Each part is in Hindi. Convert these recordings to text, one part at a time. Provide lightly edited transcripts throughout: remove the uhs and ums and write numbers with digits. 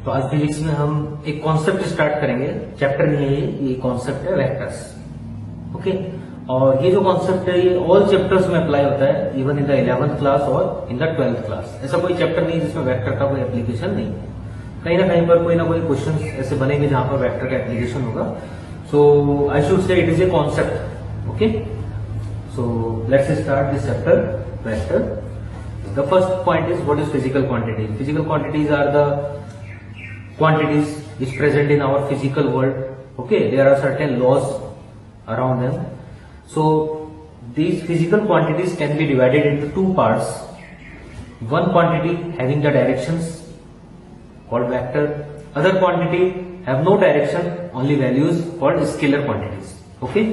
तो आज फिजिक्स में हम एक कॉन्सेप्ट स्टार्ट करेंगे, चैप्टर नहीं है ये कॉन्सेप्ट है वेक्टर्स। ओके, और ये जो कॉन्सेप्ट है ये ऑल चैप्टर्स में अप्लाई होता है, even in the 11th class और इन द 12th क्लास। ऐसा कोई चैप्टर नहीं जिसमें वेक्टर का कोई एप्लीकेशन नहीं है। कहीं ना कहीं पर कोई ना कोई क्वेश्चन ऐसे बनेंगे जहां पर वेक्टर का एप्लीकेशन होगा। So I should say it is a concept. Okay, so let's start this chapter vector. The first point is what is physical quantities. Physical quantities are the quantities is present in our physical world. Okay, there are certain laws around them. So these physical quantities can be divided into two parts. One quantity having the directions called vector. Other quantity have no direction, only values called scalar quantities. Okay,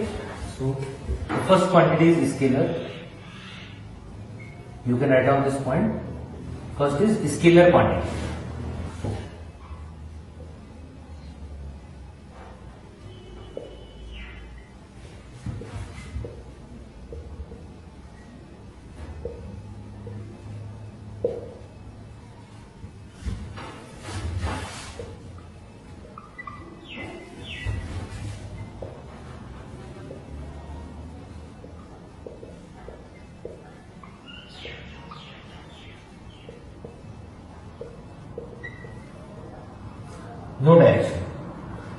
so first quantity is scalar. You can write down this point. First is scalar quantity. No direction.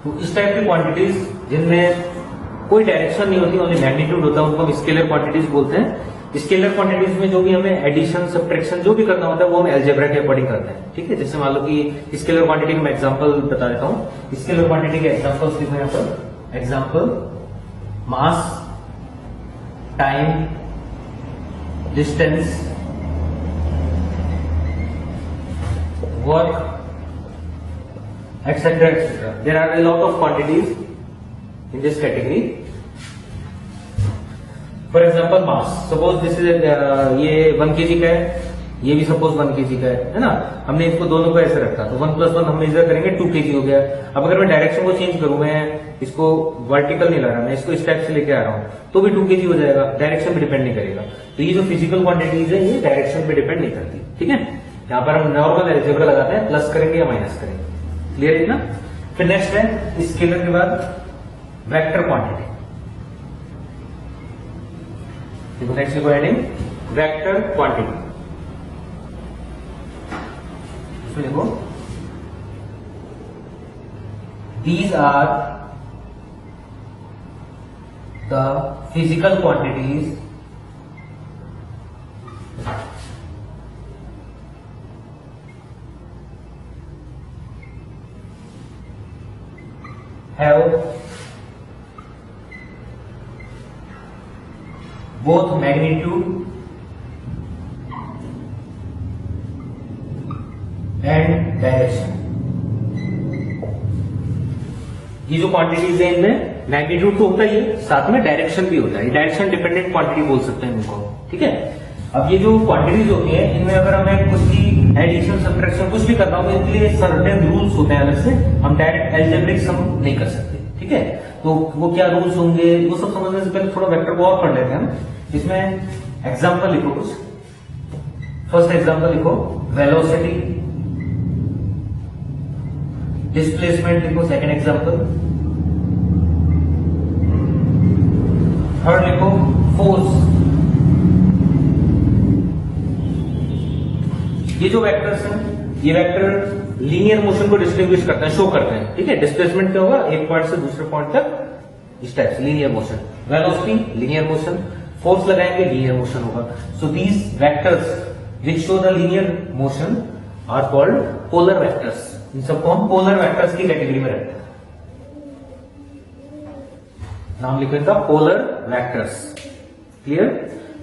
तो इस टाइप की क्वांटिटीज जिनमें कोई डायरेक्शन नहीं होती, ओनली मैग्नीट्यूड होता है, उनको हम स्केलर क्वांटिटीज बोलते हैं। स्केलर क्वांटिटीज में जो भी हमें एडिशन सब्ट्रैक्शन जो भी करना होता है वो हम अलजेब्रा के अकॉर्डिंग करते हैं। ठीक है, जैसे मान लो कि स्केलर क्वांटिटी का मैं एग्जांपल बता देता हूँ। स्केलर क्वांटिटी के एग्जांपल्स लिखो यहाँ पर। Example mass, time, distance, work, etc. etc. There are a lot of quantities in this category. For example, mass. Suppose this is ये 1 kg का है, ये भी सपोज 1 kg का है ना। हमने इसको दोनों को ऐसे रखा तो 1 + 1 हम मेजर करेंगे 2 kg हो गया। अब अगर मैं डायरेक्शन को चेंज करूं, मैं इसको वर्टिकल नहीं ला रहा, मैं इसको इस टाइप से लेके आ रहा हूं तो भी 2 kg हो जाएगा, डायरेक्शन पे डिपेंड नहीं करेगा। तो ये जो फिजिकल क्वांटिटीज है ये डायरेक्शन पे डिपेंड नहीं करती। ठीक है, यहाँ पर हम नॉर्मल अलजेब्रा लगाते हैं, प्लस करेंगे या माइनस करेंगे। क्लियर है ना। फिर नेक्स्ट है स्केलर के बाद वेक्टर क्वांटिटी। देखो नेक्स्ट लिखो हेडिंग वेक्टर क्वांटिटी। इसमें देखो these are the physical quantities have both magnitude and direction। ये जो क्वांटिटीज है इनमें मैग्नीट्यूड तो होता ही है, साथ में डायरेक्शन भी होता है। डायरेक्शन डिपेंडेंट क्वांटिटी बोल सकते हैं इनको। ठीक है, अब ये जो क्वांटिटीज होती है इनमें अगर हमें कुछ भी एडिशन सब्ट्रैक्शन कुछ भी करना हो तो इनके लिए सर्टेन रूल्स होते हैं अलग से, हम डायरेक्ट अलजेब्रिक सम नहीं कर सकते। ठीक है, तो वो क्या रूल्स होंगे वो सब समझने से पहले थोड़ा वेक्टर को और पढ़ लेते हैं। इसमें एग्जांपल लिखो कुछ। फर्स्ट एग्जांपल लिखो वेलोसिटी, डिस्प्लेसमेंट लिखो सेकंड एग्जांपल, थर्ड लिखो फोर्स। ये जो वेक्टर्स हैं ये वेक्टर लीनियर मोशन को डिस्टिंग्विश करते हैं, शो करते हैं। ठीक है, डिस्प्लेसमेंट क्या होगा, एक पॉइंट से दूसरे पॉइंट तक इस टाइप से linear motion. Velocity linear motion, force लगाएंगे लीनियर मोशन होगा। So these vectors which show the linear motion are called polar vectors. इन सबको हम पोलर वेक्टर्स की कैटेगरी में रखते हैं। नाम लिखो इनका polar vectors. Clear.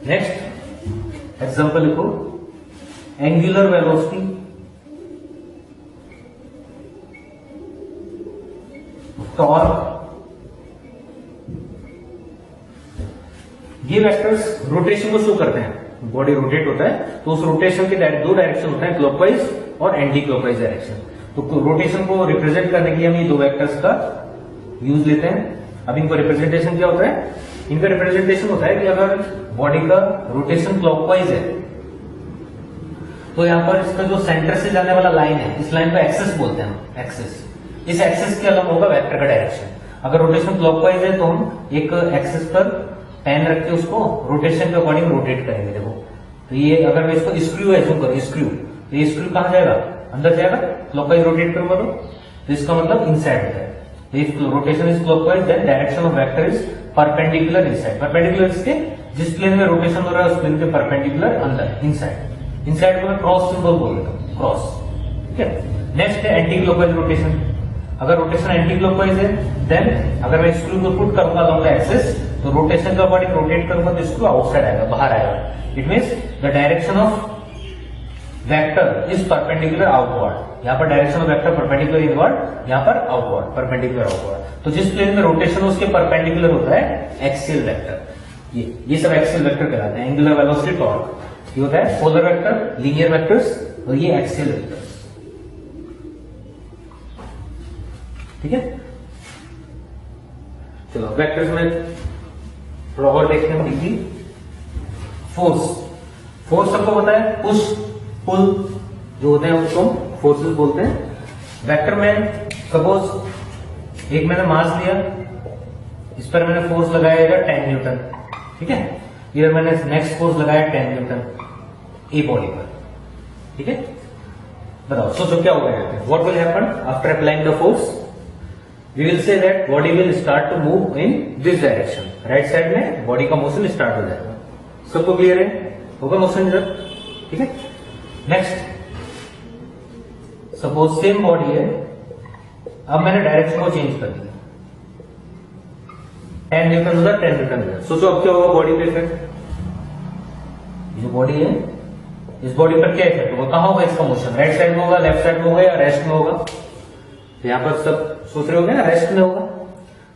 Next example लिखो एंगुलर वेलोसिटी, टॉर्क। ये वेक्टर्स रोटेशन को शो करते हैं। बॉडी रोटेट होता है तो उस रोटेशन के दो डायरेक्शन होते हैं, क्लॉकवाइज और एंटी क्लॉकवाइज डायरेक्शन। तो रोटेशन को रिप्रेजेंट करने के लिए हम ये दो वेक्टर्स का यूज लेते हैं। अब इनको रिप्रेजेंटेशन क्या होता है, इनका रिप्रेजेंटेशन होता है कि अगर बॉडी का रोटेशन क्लॉकवाइज है तो यहाँ पर इसका जो सेंटर से जाने वाला लाइन है, इस लाइन को एक्सेस बोलते हैं हम, एक्सेस। इस एक्सेस के अलग होगा वेक्टर का डायरेक्शन। अगर रोटेशन क्लॉकवाइज है तो हम एक एक्सेस पर पेन रख के उसको रोटेशन के अकॉर्डिंग रोटेट करेंगे। देखो तो ये अगर मैं इसको स्क्रू एज्यूम करूं, स्क्रू, तो ये स्क्रू कहां जाएगा, अंदर जाएगा, क्लॉकवाइज रोटेट करूंगा तो इसका मतलब इनसाइड होता है। If rotation is clockwise then direction of vector is perpendicular inside. Perpendicular इसके जिस प्लेन में रोटेशन हो रहा है उस प्लेन के परपेंडिकुलर अंदर, इनसाइड। इनसाइड को मैं क्रॉस सिंबल बोल देता हूं, क्रॉस। ठीक है। नेक्स्ट है एंटी क्लॉकवाइज रोटेशन। अगर रोटेशन एंटी क्लॉकवाइज है देन अगर मैं स्क्रू को पुट करूंगा अलोंग द एक्सिस तो रोटेशन के अकॉर्डिंग रोटेट करूंगा तो स्क्रू आउटसाइड आएगा, बाहर आएगा। It means the direction of vector is perpendicular outward. यहाँ पर direction of vector perpendicular inward, यहाँ पर आउटवर्ड, परपेंडिकुलर आउटवर्ड। तो जिस प्लेन में रोटेशन उसके परपेंडिकुलर होता है एक्सियल वेक्टर। ये सब एक्सियल वेक्टर कहलाते हैं। एंगुलर वेलोसिटी टॉर्क ये होता है पोलर वेक्टर, लीनियर वेक्टर्स और ये एक्सियल वेक्टर्स। ठीक है। चलो वेक्टर्स में थोड़ा और देखते हैं डीपली। फोर्स, फोर्स सबको पता है, पुश पुल जो होते हैं उसको फोर्सेस बोलते हैं। वेक्टर में सपोज एक मैंने मास लिया, इस पर मैंने फोर्स लगाया इधर 10 न्यूटन। ठीक है। इधर मैंने नेक्स्ट फोर्स लगाया 10 न्यूटन ए बॉडी पर। ठीक है। बताओ सोचो क्या होगा, what will happen after applying the force? We will say that body will start to move in this direction. Right side में बॉडी का मोशन स्टार्ट हो जाएगा। सबको क्लियर है? होगा मोशन इधर। ठीक है। नेक्स्ट सपोज सेम बॉडी है, अब मैंने डायरेक्शन को चेंज कर दिया, 10 न्यूटन उधर 10 न्यूटन इधर। सोचो अब क्या होगा बॉडी पे इफेक्ट? जो बॉडी है इस बॉडी पर क्या इफेक्ट होगा, कहां होगा इसका मोशन? राइट साइड में होगा, लेफ्ट साइड में होगा या रेस्ट में होगा? यहां पर सब सोच रहे होंगे ना, रेस्ट में होगा।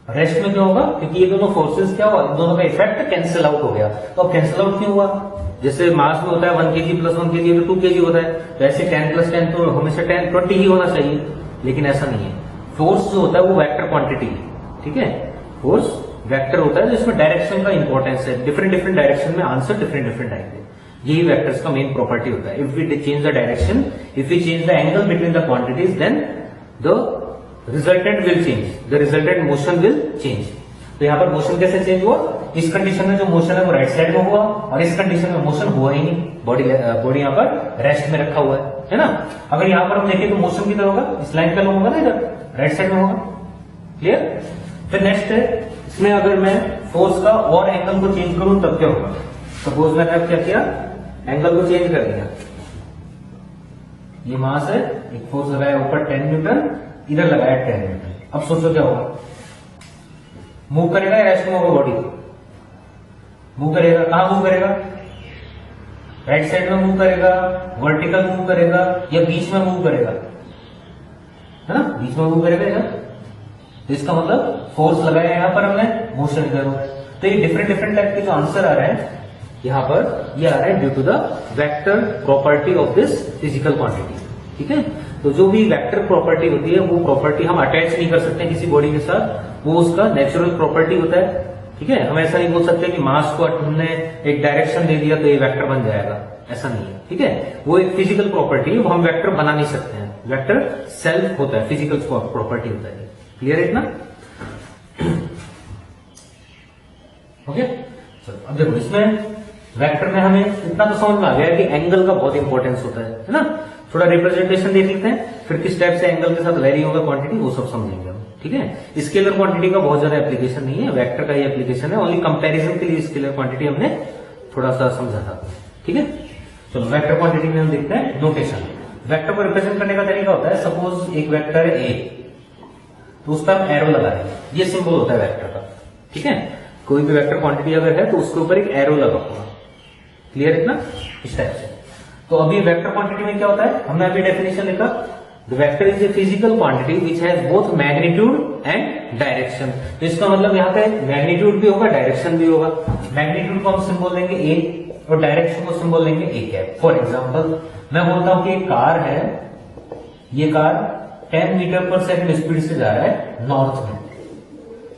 रेस्ट में क्यों होगा? क्योंकि ये दोनों फोर्सेस क्या हुआ, दोनों का इफेक्ट कैंसिल आउट हो गया। तो अब कैंसिल आउट क्यों हुआ? जैसे मास में होता है 1 kg प्लस 1 kg तो 2 kg होता है, तो ऐसे 10 प्लस 10 तो हमेशा 10 20 ही होना चाहिए, लेकिन ऐसा नहीं है। फोर्स जो होता है वो वेक्टर क्वांटिटी है। ठीक है। फोर्स वेक्टर होता है जिसमें डायरेक्शन का इंपॉर्टेंस है, डिफरेंट डिफरेंट डायरेक्शन में आंसर डिफरेंट डिफरेंट आएंगे। यही वेक्टर्स का मेन प्रॉपर्टी होता है। If we change the direction, if we change the angle between the quantities then the resultant will change, the resultant motion will change. तो यहाँ पर मोशन कैसे चेंज हुआ? इस कंडीशन में जो मोशन है वो राइट साइड में हुआ और इस कंडीशन में मोशन हुआ ही नहीं, बॉडी यहाँ पर रेस्ट में रखा हुआ है ना। अगर यहाँ पर हम देखें तो मोशन किधर होगा, इस लाइन का होगा ना, इधर राइट साइड में होगा। क्लियर? फिर नेक्स्ट है, इसमें अगर मैं फोर्स का और एंगल को चेंज करूं तब क्या होगा? सपोज मैंने अब क्या किया, एंगल को चेंज कर दिया। ये मास है, एक फोर्स लगाया ऊपर 10 न्यूटन, इधर लगाया 10 न्यूटन। अब सोचो क्या होगा, मूव करेगा या रेस्ट में होगा? बॉडी मूव करेगा। कहां मूव करेगा? राइट साइड में मूव करेगा, वर्टिकल मूव करेगा या बीच में मूव करेगा? है ना, बीच में मूव करेगा इधर। तो इसका मतलब फोर्स लगाया यहां पर हमने, मोशन इधर होगा। तो ये डिफरेंट डिफरेंट टाइप के जो आंसर आ रहे हैं यहां पर, ये आ रहा है due to the vector property of this physical quantity. ठीक है। तो जो भी वेक्टर प्रॉपर्टी होती है वो प्रॉपर्टी हम अटैच नहीं कर सकते किसी बॉडी के साथ, वो उसका नेचुरल प्रॉपर्टी होता है। ठीक है। हम ऐसा नहीं बोल सकते कि मास को हमने एक डायरेक्शन दे दिया तो ये वेक्टर बन जाएगा, ऐसा नहीं है। ठीक है। वो एक फिजिकल प्रॉपर्टी है, वो हम वेक्टर बना नहीं सकते हैं। वेक्टर सेल्फ होता है, फिजिकल प्रॉपर्टी होता है। क्लियर है इतना? ओके। चलो अब देखो, इसमें वेक्टर में हमें इतना तो समझ में आ गया कि एंगल का बहुत इंपॉर्टेंस होता है ना। थोड़ा रिप्रेजेंटेशन देख लेते हैं, फिर किस टाइप से एंगल के साथ वेरी होगा क्वांटिटी, वो सब समझेंगे हम। ठीक है। स्केलर क्वांटिटी का बहुत ज्यादा एप्लीकेशन नहीं है, वेक्टर का ही एप्लीकेशन है। ओनली कंपैरिजन के लिए स्केलर क्वांटिटी हमने थोड़ा सा समझा था। ठीक है। चलो वेक्टर क्वांटिटी में हम देखते हैं नोटेशन। वेक्टर को रिप्रेजेंट करने का तरीका होता है, सपोज एक वेक्टर है ए, तो उस पर हम एरो लगा रहे हैं, ये सिंबल होता है वेक्टर का। ठीक है। कोई भी वेक्टर क्वांटिटी अगर है तो उसके ऊपर एक एरो लगा हुआ। क्लियर इतना? इस टाइप से। तो अभी वेक्टर क्वांटिटी में क्या होता है, हमने अभी डेफिनेशन लिखा, the vector is a physical quantity which has both magnitude and direction. तो इसका मतलब यहाँ पे मैग्नीट्यूड भी होगा, डायरेक्शन भी होगा। मैग्नीट्यूड को हम सिंबल देंगे ए और डायरेक्शन को सिंबल देंगे ए कैप। फॉर एग्जाम्पल मैं बोलता हूं कि एक कार है, ये car 10 metre per second speed से जा रहा है नॉर्थ में।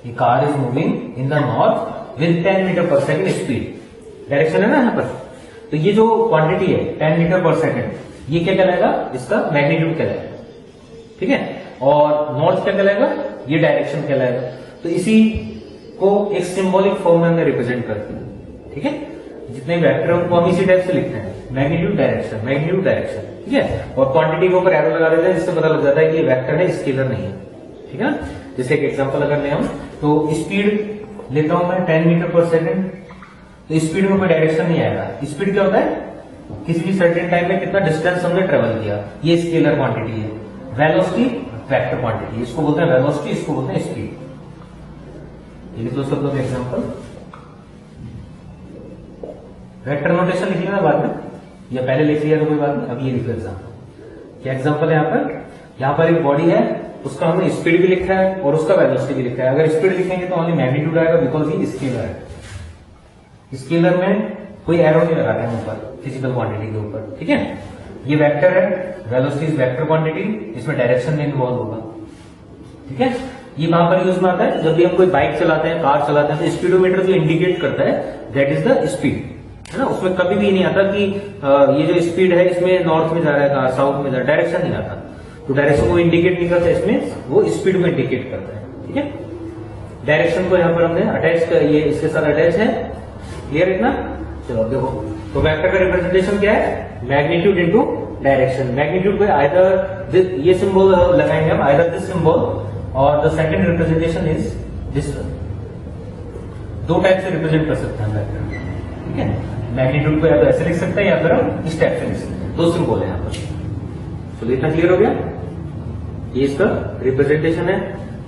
ये car is moving in the north with 10 metre per second speed. Direction है ना यहाँ पर। तो ये जो क्वांटिटी है 10 मीटर पर सेकेंड, ये क्या कहलाएगा, इसका मैग्नीट्यूड कहलाएगा, ठीक है। और नॉर्थ क्या कहलाएगा, ये डायरेक्शन कहलाएगा। तो इसी को एक सिंबॉलिक फॉर्म में हमने रिप्रेजेंट करते हैं, ठीक है। जितने वेक्टर हैं उनको हम इसी टाइप से लिखते हैं, मैग्नीट्यूड डायरेक्शन, मैग्नीट्यूड डायरेक्शन, ठीक है। और क्वांटिटी के ऊपर एरो लगा देते हैं, जिससे पता लग जाता है कि ये वेक्टर है, स्केलर नहीं है, ठीक है। जैसे एक एग्जांपल अगर लें हम, तो स्पीड लेता हूं मैं 10 मीटर पर सेकेंड, तो स्पीड में कोई डायरेक्शन नहीं आएगा। स्पीड क्या होता है, किसी भी सर्टेन टाइम में कितना डिस्टेंस हमने ट्रेवल किया, ये स्केलर क्वांटिटी है। वेलोसिटी वेक्टर क्वांटिटी, इसको बोलते हैं वेलोसिटी, इसको बोलते हैं स्पीड। ये लिख लो सब लोग एग्जांपल, वेक्टर नोटेशन लिखिए ना बाद में, या पहले लिख लिया तो कोई बात नहीं, अब ये लिखो एग्जांपल। क्या एग्जांपल है यहाँ पर एक बॉडी है, उसका हमने स्पीड भी लिखा है और उसका वेलोसिटी भी लिखा है। अगर स्पीड लिखेंगे तो ओनली मैग्नीट्यूड आएगा, बिकॉज ये स्केलर है। स्केलर में कोई एरो नहीं लगाते हैं ऊपर फिजिकल क्वांटिटी के ऊपर, ठीक है। ये वेक्टर है, वेलोसिटी इज वेक्टर क्वांटिटी, इसमें डायरेक्शन में इन्वॉल्व होगा, ठीक है। ये कहां पर यूज में आता है, जब भी हम कोई बाइक चलाते हैं, कार चलाते हैं, तो स्पीडोमीटर जो इंडिकेट करता है दैट इज द स्पीड, है ना। उसमें कभी भी नहीं आता कि ये जो स्पीड है इसमें नॉर्थ में जा रहा है कार, साउथ में जा रहा है, डायरेक्शन नहीं आता। तो डायरेक्शन को इंडिकेट नहीं करता, इसमें वो स्पीड को इंडिकेट करता है, ठीक है। डायरेक्शन को यहाँ पर हमने अटैच, ये इसके साथ अटैच है, क्लियर इतना। चलो देखो, तो वेक्टर का रिप्रेजेंटेशन क्या है, मैग्नीट्यूड इनटू डायरेक्शन। मैग्नीट्यूड पे आइदर ये सिंबल लगाएंगे हम, आइदर दिस सिंबल, और the second representation is this. दो टाइप से रिप्रेजेंट कर सकते हैं वेक्टर, ठीक है। मैग्नीट्यूड को या तो ऐसे लिख सकते हैं या फिर हम इस टाइप से लिख सकते हैं, दो सिंबल है यहाँ पर। तो इतना क्लियर हो गया, ये इसका रिप्रेजेंटेशन है।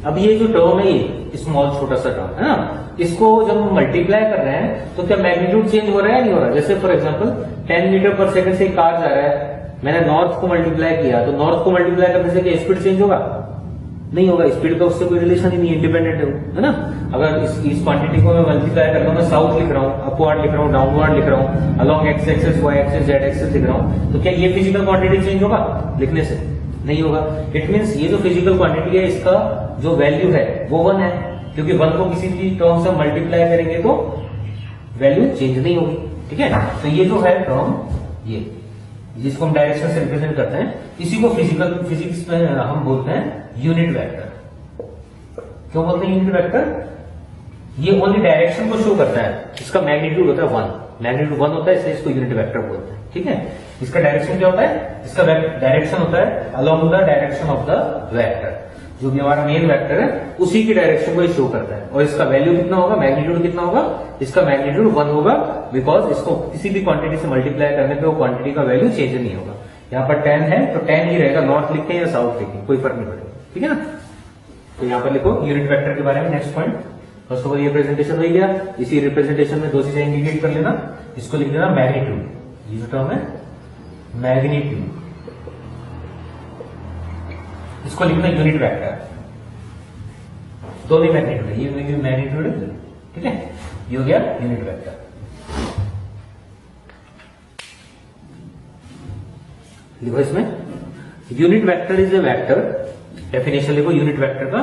अब ये जो टर्म है, ये स्मॉल छोटा सा टर्म है ना, इसको जब हम मल्टीप्लाई कर रहे हैं तो क्या मैग्नीट्यूड चेंज हो रहा है, नहीं हो रहा। जैसे for example 10 metre per second से एक कार जा रहा है, मैंने नॉर्थ को मल्टीप्लाई किया, तो नॉर्थ को मल्टीप्लाई करने से क्या स्पीड चेंज होगा, नहीं होगा। स्पीड का उससे कोई रिलेशन ही नहीं, इंडिपेंडेंट है ना। अगर इस क्वांटिटी को मैं मल्टीप्लाई करता हूँ, मैं साउथ लिख रहा हूँ, अपवर्ड लिख रहा हूँ, डाउनवर्ड लिख रहा हूँ, along x axis, y axis, z axis लिख रहा हूँ, तो क्या ये फिजिकल क्वांटिटी चेंज होगा लिखने से, नहीं होगा। इट मीन्स ये जो फिजिकल क्वांटिटी है, इसका जो वैल्यू है वो 1 है, क्योंकि 1 को किसी भी टर्म से मल्टीप्लाई करेंगे तो वैल्यू चेंज नहीं होगी, ठीक है। तो ये जो है टर्म, ये जिसको हम डायरेक्शन से रिप्रेजेंट करते हैं, इसी को फिजिक्स में हम बोलते हैं यूनिट वेक्टर। क्यों बोलते हैं यूनिट वेक्टर, ये ओनली डायरेक्शन को शो करता है, इसका मैग्नीट्यूड होता है 1, मैग्नीट्यूड 1 होता है, इसलिए इसको यूनिट वेक्टर बोलते हैं, ठीक है। इसका डायरेक्शन क्या होता है, इसका डायरेक्शन होता है along the direction of the vector, जो भी हमारा मेन वेक्टर है उसी की डायरेक्शन को शो करता है। और इसका वैल्यू कितना होगा, मैग्नीट्यूड कितना होगा, इसका मैग्नीट्यूड 1 होगा, बिकॉज इसको किसी भी क्वांटिटी से मल्टीप्लाई करने पे वो क्वांटिटी का वैल्यू चेंज नहीं होगा। यहाँ पर 10 है तो 10 ही रहेगा, नॉर्थ लिखें या साउथ लिखें कोई फर्क नहीं पड़ेगा, ठीक है ना। तो यहाँ पर लिखो यूनिट वेक्टर के बारे में। Next point, first of all ये रिप्रेजेंटेशन हो गया, इसी रिप्रेजेंटेशन में दो चीजें इंडिकेट कर लेना, इसको लिख देना मैग्नीट्यूड, ये जो टर्म है मैग्नीट्यूड, इसको लिखना यूनिट वेक्टर, दोनों मैग्नीट्यूड है, ये मैग्नीट्यूड है, ठीक है, ये हो गया यूनिट वेक्टर। लिखो इसमें unit vector is a vector, definition लिखो यूनिट वेक्टर का,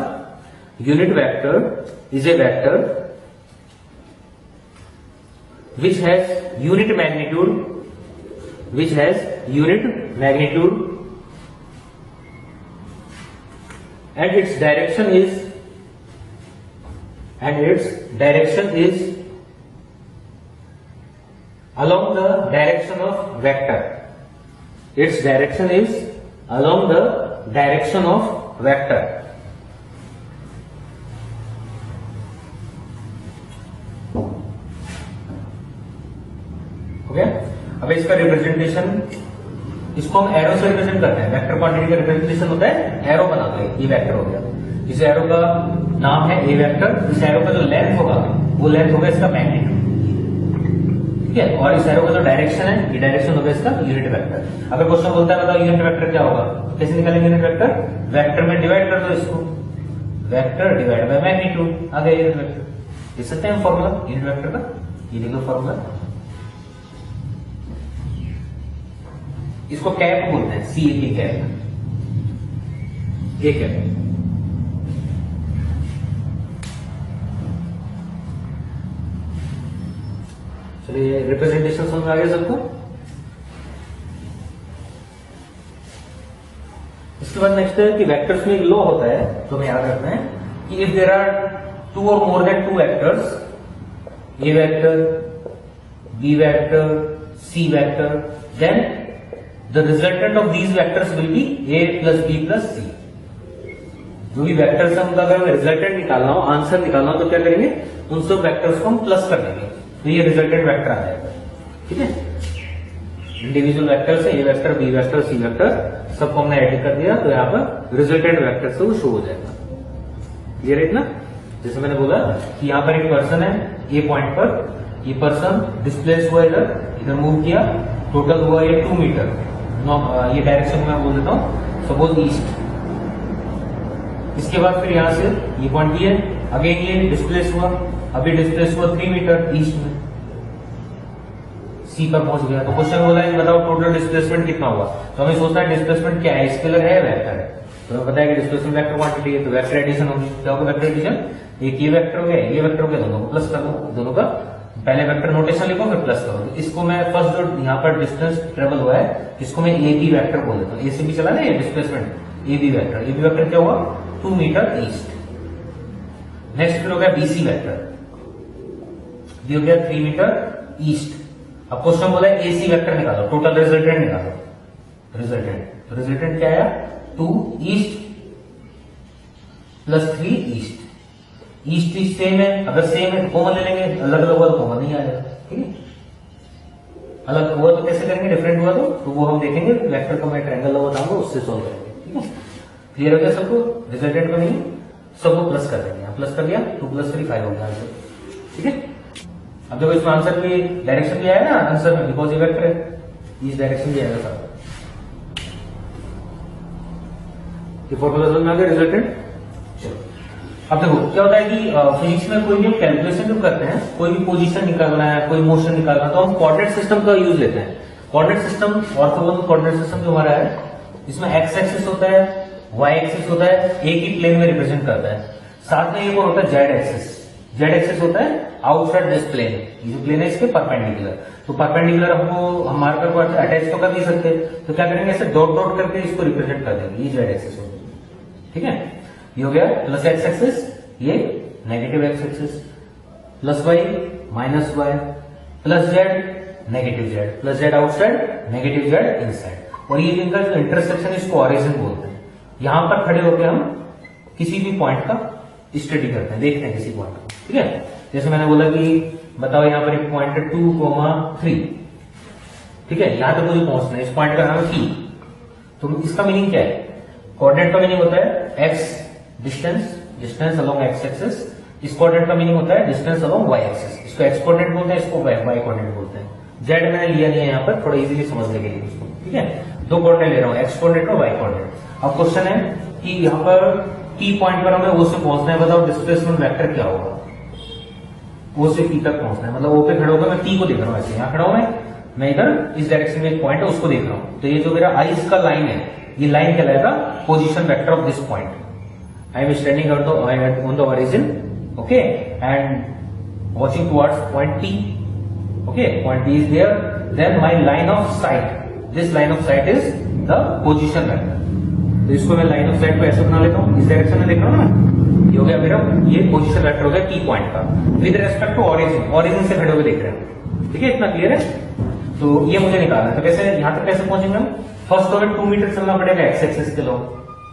unit vector is a vector which has unit magnitude, which has unit magnitude and its direction is along the direction of vector. Its direction is along the direction of vector. Okay? अब इसका रिप्रेजेंटेशन, इसको हम एरो से रिप्रेजेंट करते हैं। वेक्टर क्वांटिटी का रिप्रेजेंटेशन होता है एरो बना के, ये वेक्टर हो गया, इस एरो का नाम है ए वेक्टर। इस एरो का जो लेंथ होगा वो लेंथ होगा इसका मैग्नीट्यूड, ठीक है। और इस एरो का जो डायरेक्शन है, ये डायरेक्शन होगा इसका यूनिट वेक्टर। अगर क्वेश्चन बोलता है बताओ यूनिट वेक्टर क्या होगा, कैसे निकालेंगे यूनिट वेक्टर, वेक्टर में डिवाइड कर दो इसको, वेक्टर डिवाइड बाय मैग्नीट्यूड, आ गया यूनिट वेक्टर। लिख सकते हैं फॉर्मूला यूनिट वेक्टर का, ये लिखो फॉर्मूला, इसको कैप बोलते हैं, सी ए की कैप, ए कैप। चलिए रिप्रेजेंटेशन समझ में आ गया सबको। इसके बाद नेक्स्ट है कि वेक्टर्स में एक लॉ होता है तो हमें याद रखना है कि if there are two or more than two vectors, A vector, B vector, C vector, then the resultant of these vectors will be A plus B plus C. जो भी वेक्टर्स है उनका अगर हमें रिजल्टेंट निकालना हो, आंसर निकालना हो, तो क्या करेंगे, उन सब वेक्टर्स को हम प्लस कर देंगे तो ये रिजल्टेंट वेक्टर आ जाएगा। ठीक है, इंडिविजुअल वेक्टर्स है, A vector, B vector, C vector, सबको हमने ऐड कर दिया तो यहाँ पर रिजल्टेंट वेक्टर से वो शो हो जाएगा। क्लियर है ना? जैसे मैंने बोला कि यहाँ पर एक पर्सन है ए पॉइंट पर, ये पर्सन डिस्प्लेस हुआ, इधर मूव किया, टोटल हुआ ये 2 मीटर। ये डायरेक्शन में बोल देता हूं सपोज ईस्ट। इसके बाद फिर यहां से ये पॉइंट भी है, अगेन ये डिस्प्लेस हुआ, अभी डिस्प्लेस हुआ 3 मीटर ईस्ट में, सी पर पहुंच गया। तो क्वेश्चन बोला है बताओ टोटल डिस्प्लेसमेंट कितना हुआ, तो हमें सोचना है डिस्प्लेसमेंट क्या है, स्केलर है वेक्टर है, तो हमें पता है कि डिस्प्लेसमेंट वेक्टर क्वांटिटी है, तो वेक्टर एडिशन होगी। क्या होगा वेक्टर एडिशन, एक ये वेक्टर हो गया, ये वेक्टर हो गया, दोनों को प्लस कर दो, दोनों का पहले वेक्टर नोटेशन लिखो फिर प्लस करो। तो इसको मैं फर्स्ट जो यहाँ पर डिस्टेंस ट्रेवल हुआ है इसको मैं ए बी वेक्टर बोल देता हूँ। ए से भी चला ना ये displacement, A B vector, A B vector क्या हुआ 2 मीटर ईस्ट। नेक्स्ट फिर हो गया बी सी वेक्टर, ये हो गया 3 मीटर ईस्ट। अब क्वेश्चन बोला है ए सी वेक्टर निकालो, टोटल रिजल्टेंट निकालो, रिजल्टेंट, तो रिजल्टेंट क्या आया 2 east plus 3 east. East east same है, अगर सेम है तो कॉमन ले लेंगे, अलग अलग हुआ तो कॉमन नहीं आएगा। ठीक है, अलग हुआ तो कैसे करेंगे, डिफरेंट हुआ तो वो हम देखेंगे, वेक्टर का मैं ट्रायंगल बताऊंगा उससे सॉल्व करेंगे। ठीक है, क्लियर हो गया सबको? रिजल्टेंट को नहीं सबको प्लस कर देंगे, प्लस कर दिया 2 + 3 5 हो गया आंसर। ठीक है, अब देखो इसमें आंसर भी डायरेक्शन भी आया ना आंसर में, बिकॉज ये वेक्टर है, इस डायरेक्शन भी आएगा सारा। ये फॉर्मूला समझ में आ गया रिजल्टेंट। चलो अब देखो क्या होता है कि फिजिक्स में कोई भी कैलकुलेशन जब करते हैं, कोई भी पोजीशन निकालना है, कोई मोशन निकालना है, तो हम कोऑर्डिनेट सिस्टम का यूज लेते हैं। Coordinate system, orthogonal coordinate system जो हमारा है, इसमें एक्स एक्सिस होता है, वाई एक्सिस होता है, एक ही प्लेन में रिप्रेजेंट करता है, साथ में एक और होता है जेड एक्सिस। जेड एक्सिस होता है आउटसाइड दिस प्लेन, ये जो प्लेन है इसके परपेंडिकुलर। तो परपेंडिकुलर हमको हम मार्कर को अटैच तो कर नहीं सकते, तो क्या करेंगे ऐसे डॉट डॉट करके इसको रिप्रेजेंट कर देंगे, ये जेड एक्सिस होगी। ठीक है, ये हो गया प्लस एक्स एक्सिस, ये negative x axis, plus y minus y, plus z negative z, plus z outside negative z inside. और ये इनका जो इंटरसेक्शन इसको ऑरिजिन बोलते हैं। यहां पर खड़े होकर हम किसी भी पॉइंट का स्टडी करते हैं, देखते हैं किसी पॉइंट को। ठीक है, जैसे मैंने बोला कि बताओ यहां पर एक पॉइंट है 2,3। ठीक है, यहां तक मुझे पहुंचना है, इस पॉइंट का नाम है P। तो इसका मीनिंग क्या है, कोऑर्डिनेट का मीनिंग होता है x distance, distance along x axis. इस कोऑर्डिनेट का मीनिंग होता है डिस्टेंस अलोंग वाई एक्सिस। इसको एक्स कोऑर्डिनेट बोलते हैं, इसको वाई कोऑर्डिनेट बोलते हैं। जेड मैंने लिया नहीं है यहाँ पर, थोड़ा इजीली समझने के लिए इसको। ठीक है, 2 कोऑर्डिनेट ले रहा हूँ, एक्स कोऑर्डिनेट और वाई कोऑर्डिनेट। अब क्वेश्चन है कि यहाँ पर P पॉइंट पर हमें O से पहुंचना है, बताओ डिस्प्लेसमेंट वेक्टर क्या होगा। O से P तक पहुंचना है, मतलब O पे खड़ा होगा, मैं P को देख रहा हूँ, ऐसे यहाँ खड़ा हूं मैं इधर इस डायरेक्शन में एक पॉइंट है उसको देख रहा हूँ। तो ये जो मेरा आइस का लाइन है, ये लाइन कहलाएगा position vector of this point. I am standing on the origin, okay, and watching towards point P. Okay, point P is there. Then my line of sight, this line of sight is the position vector. तो इसको मैं लाइन ऑफ साइट को ऐसे बना लेता हूँ, इस डायरेक्शन में देख रहा हूँ ना, ये हो गया मेरा, ये पोजीशन वेक्टर हो गया P पॉइंट का with respect to origin, origin से खड़े हुए देख रहे हैं। ठीक है, इतना क्लियर है? तो ये मुझे निकालना है, तो कैसे यहां तक कैसे पहुंचेंगे हम? फर्स्ट तो हमें 2 मीटर चलना पड़ेगा एक्स एक्सिस के लो,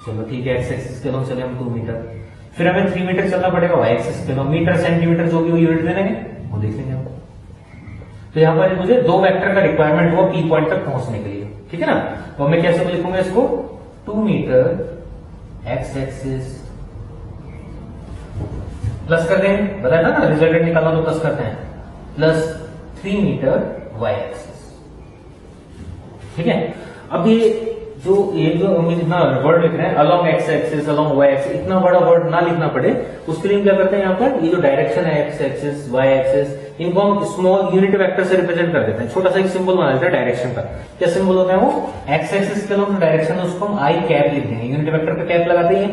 चलो ठीक है, एक्स एक्सिस के लो चले हम 2 मीटर। फिर हमें 3 मीटर चलना पड़ेगा वाई एक्सिस के लो, मीटर सेंटीमीटर जो भी वो यूनिट दे देंगे वो देख लेंगे हम। तो यहाँ पर मुझे 2 वेक्टर का रिक्वायरमेंट हुआ P पॉइंट तक पहुंचने के लिए। ठीक है ना, तो मैं कैसे लिखूंगा इसको, 2 मीटर एक्स एक्सिस प्लस कर देंगे, बताया था ना रिजल्टेंट निकालना तो प्लस करते हैं, प्लस 3 मीटर वाई एक्सिस। ठीक है, अब ये जो हम इतना वर्ड लिख रहे हैं along x axis, along y axis, इतना बड़ा वर्ड ना लिखना पड़े उसके लिए हम क्या करते हैं, यहाँ पर ये जो डायरेक्शन है एक्स एक्सिस वाई एक्सिस, इनको हम स्मॉल यूनिट वेक्टर से रिप्रेजेंट कर देते हैं। छोटा सा एक सिंबल बना देते हैं डायरेक्शन का। क्या सिंबल होता है वो, एक्स एक्सिस के लोग डायरेक्शन है उसको हम आई कैप लिख देंगे, यूनिट वेक्टर पे कैप लगाते हैं,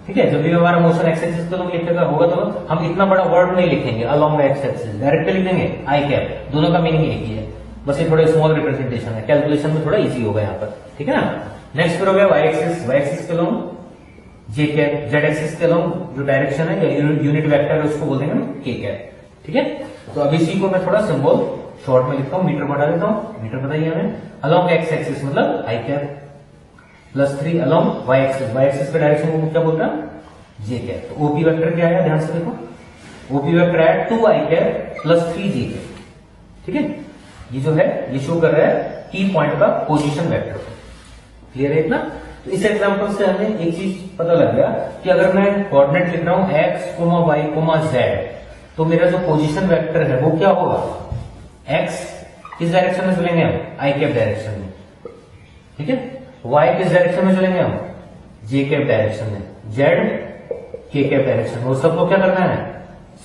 ठीक है, जब भी हमारा मोशन एक्स एक्सिस पे लिखेगा होगा तो हम इतना बड़ा वर्ड नहीं लिखेंगे अलोंग एक्स एक्सिस, डायरेक्ट लिख देंगे आई कैप, दोनों का मीनिंग एक ही है, बस ये थोड़ा स्मॉल रिप्रेजेंटेशन है, कैलकुलेशन में थोड़ा इजी होगा यहाँ पर, ठीक है ना। नेक्स्ट फिर हो गया वाई एक्सिस, वाई एक्सिस के अलोंग जे कैप, जेड एक्सिस के अलोंग जो डायरेक्शन है या यूनिट वेक्टर है उसको बोल देंगे के कैप, ठीक है। तो अभी इसी को मैं थोड़ा सिंबल शॉर्ट में लिखता हूँ, मीटर को हटा देता हूँ, मीटर बताइए हमें, अलोंग एक्स एक्सिस मतलब i cap +3 along y axis, y axis के डायरेक्शन को क्या बोलता है जे कैप। तो ओपी वेक्टर क्या है, ध्यान से देखो, ओपी वेक्टर है 2 आई कैप +3 जे कैप, ठीक है। ये जो है ये शो कर रहा है की पॉइंट का पोजीशन वेक्टर, क्लियर है इतना। तो इस एग्जांपल से हमें एक चीज पता लग गया कि अगर मैं कोऑर्डिनेट लिख रहा हूं x, y, z, तो मेरा जो पोजीशन वेक्टर है वो क्या होगा, x किस डायरेक्शन में चलेंगे हम, आई कैप डायरेक्शन में, ठीक है। y किस डायरेक्शन में चलेंगे हम, जे कैप डायरेक्शन में, z के कैप डायरेक्शन में, और सबको क्या करना है,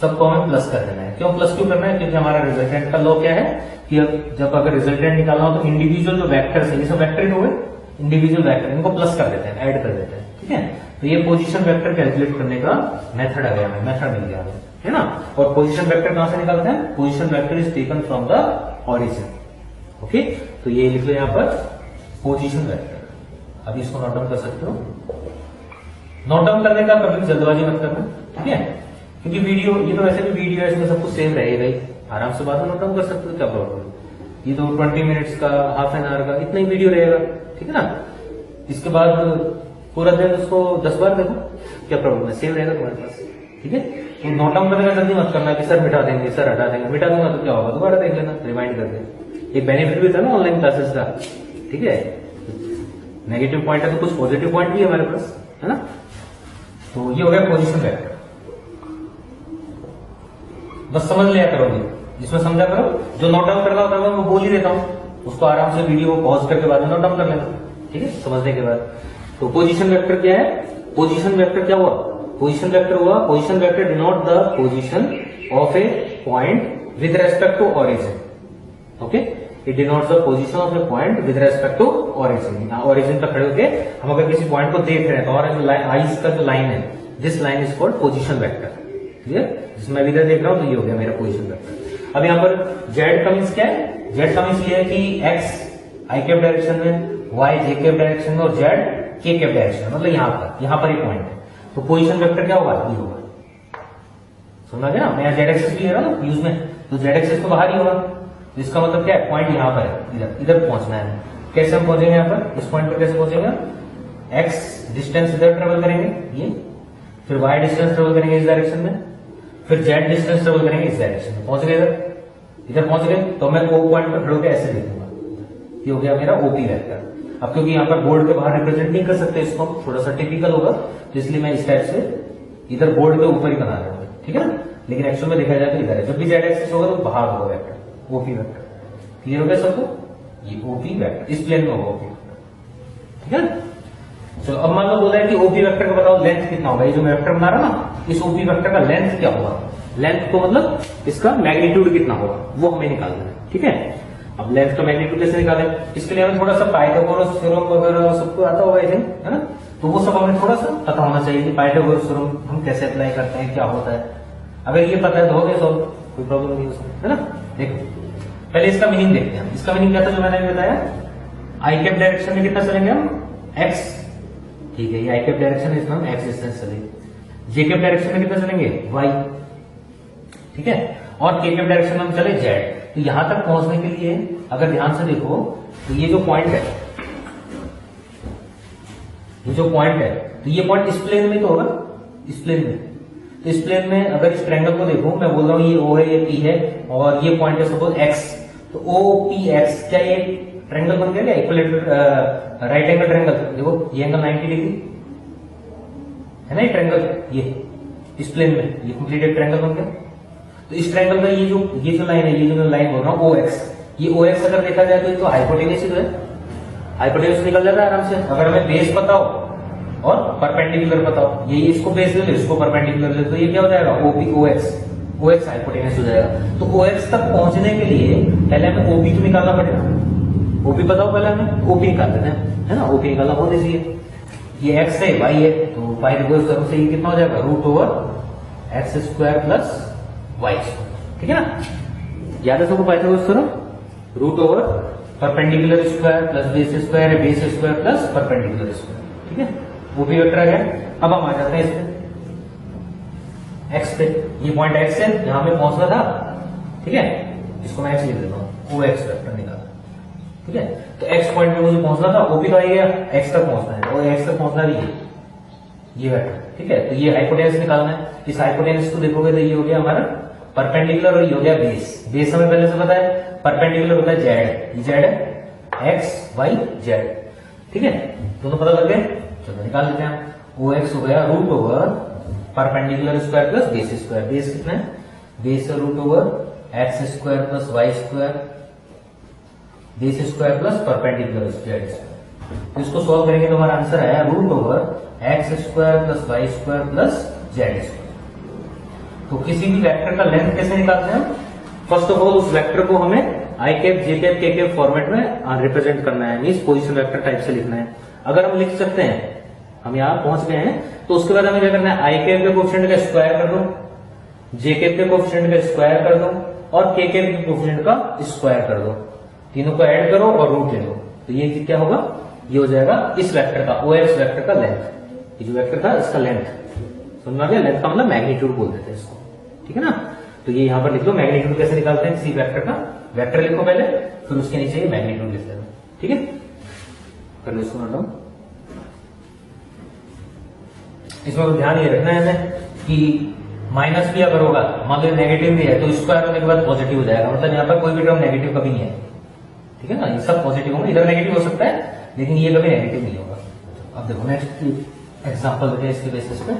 सबको हमें प्लस कर देना है। क्यों प्लस क्यों करना है, क्योंकि हमारा रिजल्टेंट का लॉ क्या है कि जब अगर रिजल्टेंट निकालना हो तो इंडिविजुअल जो वेक्टर है, ये सब वेक्टर ही हुए, इंडिविजुअल वेक्टर इनको प्लस कर देते हैं, ऐड कर देते हैं, ठीक है। तो ये पोजीशन वेक्टर कैलकुलेट करने का मेथड आ गया हमें, मेथड मिल गया हमें, है ना। और पोजीशन वेक्टर कहां से निकालते हैं, position vector is taken from the origin, okay. तो ये लिख लो यहाँ पर पोजीशन वेक्टर। अभी इसको नोट डाउन कर सकते हो, नोट डाउन करने का कभी जल्दबाजी मत करना, ठीक है, क्योंकि वीडियो ये तो वैसे भी वीडियो है, इसमें सब कुछ सेम रहेगा ही, आराम से बाद में नोट डाउन कर सकते हो, क्या प्रॉब्लम। ये तो 20 मिनट्स का, हाफ एन आवर का इतना ही वीडियो रहेगा, ठीक है ना। इसके बाद पूरा दिन उसको 10 बार देखो, क्या प्रॉब्लम है, सेव रहेगा तुम्हारे पास, ठीक है। तो नोट डाउन करने का जल्दी मत करना कि सर मिटा देंगे, सर हटा देंगे, मिटा दूंगा तो क्या होगा, दोबारा देख लेना, रिमाइंड कर दे। एक बेनिफिट भी था ना ऑनलाइन क्लासेस का, ठीक है। नेगेटिव पॉइंट है तो कुछ पॉजिटिव पॉइंट भी है हमारे पास, है ना। तो ये हो गया पोजीशन वेक्टर, बस समझ लिया करोगे, जिसमें समझा करो, जो नोट डाउन करना होता है मैं वो बोल ही देता हूं, उसको आराम से वीडियो को पॉज करके बाद में नोट डाउन कर लेना, ठीक है, समझने के बाद। तो पोजीशन वेक्टर क्या है, पोजीशन वेक्टर क्या हुआ, पोजीशन वेक्टर हुआ, position vector denote the position of a point with respect to origin, okay. It denotes the position of a point with respect to origin. Origin पर खड़े होके हम अगर किसी पॉइंट को देख रहे हैं तो हमारा जो आईज का जो लाइन है, this line is called position vector, clear. जिसमें इधर देख रहा हूं तो ये हो गया मेरा पोजीशन वेक्टर। अब यहाँ पर जेड का मीन्स क्या है, जेड का मीन्स ये है कि एक्स आई कैप डायरेक्शन में, वाई जे कैप डायरेक्शन में और जेड के कैप डायरेक्शन में, मतलब यहाँ पर एक पॉइंट है। तो पोजीशन वेक्टर क्या होगा, ये होगा, समझा गया ना। मैं जेड एक्सिस भी ले रहा हूँ यूज में, तो जेड एक्सिस तो बाहर ही होगा, तो इसका मतलब क्या है, पॉइंट यहाँ पर है, इधर इधर पहुंचना है। कैसे हम पहुंचेंगे यहाँ पर, इस पॉइंट पर कैसे पहुंचेंगे, एक्स डिस्टेंस इधर ट्रेवल करेंगे ये, फिर वाई डिस्टेंस ट्रेवल करेंगे इस डायरेक्शन में, फिर जेड डिस्टेंस ट्रेवल करेंगे इस डायरेक्शन में, पहुंच गए इधर पहुंच गए। तो मैं ओ पॉइंट पर खड़े होकर ऐसे देखूंगा, ये हो गया मेरा ओपी वेक्टर। अब क्योंकि यहाँ पर बोर्ड के बाहर रिप्रेजेंट नहीं कर सकते इसको, थोड़ा सा टिपिकल होगा, तो इसलिए मैं इस टाइप से इधर बोर्ड के ऊपर ही बना रहा हूँ, ठीक है ना। लेकिन एक्चुअल में देखा जाए तो इधर है, जब भी जेड एक्सिस होगा तो बाहर होगा वेक्टर, ओपी वेक्टर, क्लियर हो गया सबको। ये ओपी वेक्टर इस प्लेन में होगा ओपी वेक्टर, ठीक है ना। चलो अब मान लो बोला है कि ओपी वेक्टर का बताओ लेंथ कितना होगा, ये जो मैं वेक्टर बना रहा ना, इस ओपी वेक्टर का लेंथ क्या होगा, लेंथ को मतलब इसका मैग्नीट्यूड कितना होगा वो हमें निकालना है, ठीक है। अब लेंथ का मैग्नीट्यूड कैसे निकालें, इसके लिए हमें थोड़ा सा पाइथागोरस थ्योरम वगैरह सबको आता होगा, है ना। तो वो सब हमें थोड़ा सा पता होना चाहिए कि पाइथागोरस थ्योरम हम कैसे अप्लाई करते हैं, क्या होता है। अगर ये पता है तो हो गया, तो कोई प्रॉब्लम नहीं उसमें, है ना। देखो पहले इसका मीनिंग देखते हैं। इसका मीनिंग क्या था जो मैंने बताया, आई कैप डायरेक्शन में कितना चलेंगे हम, एक्स, ठीक है, ये आई कैप डायरेक्शन है, इसमें हम एक्स डिस्टेंस चलेंगे। जे कैप डायरेक्शन में कितना चलेंगे, वाई, ठीक है, और के कैप डायरेक्शन में हम चले जेड। तो यहां तक पहुंचने के लिए अगर ध्यान से देखो तो ये जो पॉइंट है, ये जो पॉइंट है, तो ये पॉइंट इस प्लेन में तो होगा, इस प्लेन में। तो इस प्लेन में अगर इस ट्रायंगल को देखो, मैं बोल रहा हूं ये ओ है, ये पी है, और ये पॉइंट है सपोज एक्स, तो ओ पी एक्स, क्या ये ट्रायंगल बन गया क्या, इक्विलेटरल राइट एंगल ट्रायंगल। देखो ये एंगल 90 डिग्री है ना, ये ट्रायंगल, ये इस प्लेन में ये कंप्लीट एक ट्रायंगल बन गया। तो इस ट्रायंगल का ये जो लाइन है, ये जो मैं लाइन बोल रहा हूँ ओ एक्स, ये ओ एक्स अगर देखा जाए तो ये तो हाइपोटेन्यूस ही तो है, हाइपोटेन्यूस निकल जाता है आराम से। अगर हमें बेस बताओ और परपेंडिकुलर बताओ, ये इसको बेस ले लो, इसको परपेंडिकुलर ले लो, तो ये क्या हो जाएगा, ओपी ओ एक्स हाइपोटेन्यूस हो जाएगा। तो ओ एक्स तक पहुंचने के लिए पहले हमें ओपी तो निकालना पड़ेगा, ओपी बताओ पहले हमें, ओपी निकाल देते हैं, है ना। ओपी निकालना बहुत ईजी है, ये एक्स है वाई है, तो पाइथागोरस से ये कितना हो जाएगा, root over x square plus y square, ठीक है ना। याद है सबको Pythagoras theorem, root over perpendicular square plus base square है, base square plus perpendicular square, ठीक है। वो भी वेक्टर है। अब हम आ जाते हैं इस पे एक्स पे, ये पॉइंट एक्स है जहां पे पहुंचना था, ठीक है, इसको मैं एक्स लिख देता हूँ, ओ एक्स वेक्टर निकाला, ठीक है। तो एक्स पॉइंट पे मुझे पहुंचना था, ओपी तो आ गया, एक्स तक पहुंचना है, और एक्स तक पहुंचना भी है ये वेक्टर, ठीक है। तो ये हाइपोटेनस निकालना है, इस हाइपोटेनस को देखोगे तो ये हो गया हमारा परपेंडिकुलर और ये हो गया बेस। बेस हमें पहले से पता है, परपेंडिकुलर होता है जेड, जेड है एक्स वाई जेड, ठीक है, दोनों पता लग गए। चलो निकाल लेते हैं। ओ एक्स हो गया root over perpendicular square plus base square, base कितना है, बेस है root over x square plus y square, base square plus perpendicular square. तो इसको सॉल्व करेंगे तो हमारा आंसर आया root over x square plus y square plus z square. तो किसी भी वेक्टर का लेंथ कैसे निकालते हैं, फर्स्ट ऑफ ऑल उस वेक्टर को हमें i cap j cap k cap format में रिप्रेजेंट करना है, मींस पोजीशन वेक्टर टाइप से लिखना है। अगर हम लिख सकते हैं, हम यहां पहुंच गए हैं, तो उसके बाद हमें क्या करना है, आई कैप के कोएफिशिएंट का स्क्वायर कर दो, जे कैप के कोएफिशिएंट का स्क्वायर कर दो, और के कैप के कोएफिशिएंट का स्क्वायर कर दो, तीनों को ऐड करो और रूट ले लो। तो ये क्या होगा, ये हो जाएगा इस वेक्टर का, ओ एक्स वेक्टर का लेंथ, ये जो वेक्टर था इसका लेंथ, समझ आ गया। लेंथ का मतलब मैग्नीट्यूड बोल देते हैं इसको, ठीक है ना। तो ये यहां पर लिख लो, मैग्नीट्यूड कैसे निकालते हैं किसी वेक्टर का, वेक्टर लिखो पहले, फिर उसके नीचे ये मैग्नीट्यूड लिख देना, ठीक है। कर लो इसको नोट डाउन। इसमें तो ध्यान ये रखना है हमें कि माइनस भी अगर होगा, मान लो नेगेटिव भी है, तो स्क्वायर होने के बाद पॉजिटिव हो जाएगा, मतलब यहाँ पर कोई भी टर्म नेगेटिव कभी नहीं है, ठीक है ना। ये सब पॉजिटिव होंगे, इधर नेगेटिव हो सकता है लेकिन ये कभी नेगेटिव नहीं होगा। अब देखो नेक्स्ट एग्जाम्पल देते हैं इसके बेसिस पे।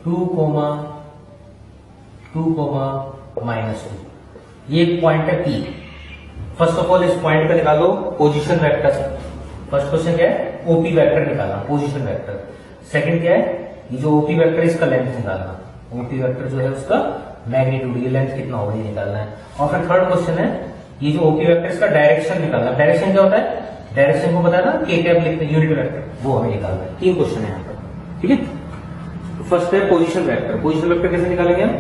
टू कोमा -2, ये एक पॉइंट है P। फर्स्ट ऑफ ऑल इस पॉइंट पे निकालो पोजीशन वेक्टर। फर्स्ट क्वेश्चन क्या है, ओपी वेक्टर निकालना, पोजीशन वेक्टर। सेकंड क्या है, ये जो ओपी वेक्टर है इसका लेंथ निकालना, ओपी वेक्टर जो है उसका मैग्नीट्यूड, ये लेंथ कितना होगा ये निकालना है। और फिर थर्ड क्वेश्चन है, ये जो ओपी वेक्टर इसका डायरेक्शन निकालना। डायरेक्शन क्या होता है, डायरेक्शन को पता है ना, के कैप लिखते हैं यूनिट वेक्टर, वो हमें निकालना है। 3 क्वेश्चन है यहाँ पर, ठीक है। फर्स्ट है पोजीशन वेक्टर। पोजीशन वेक्टर कैसे निकालेंगे हम,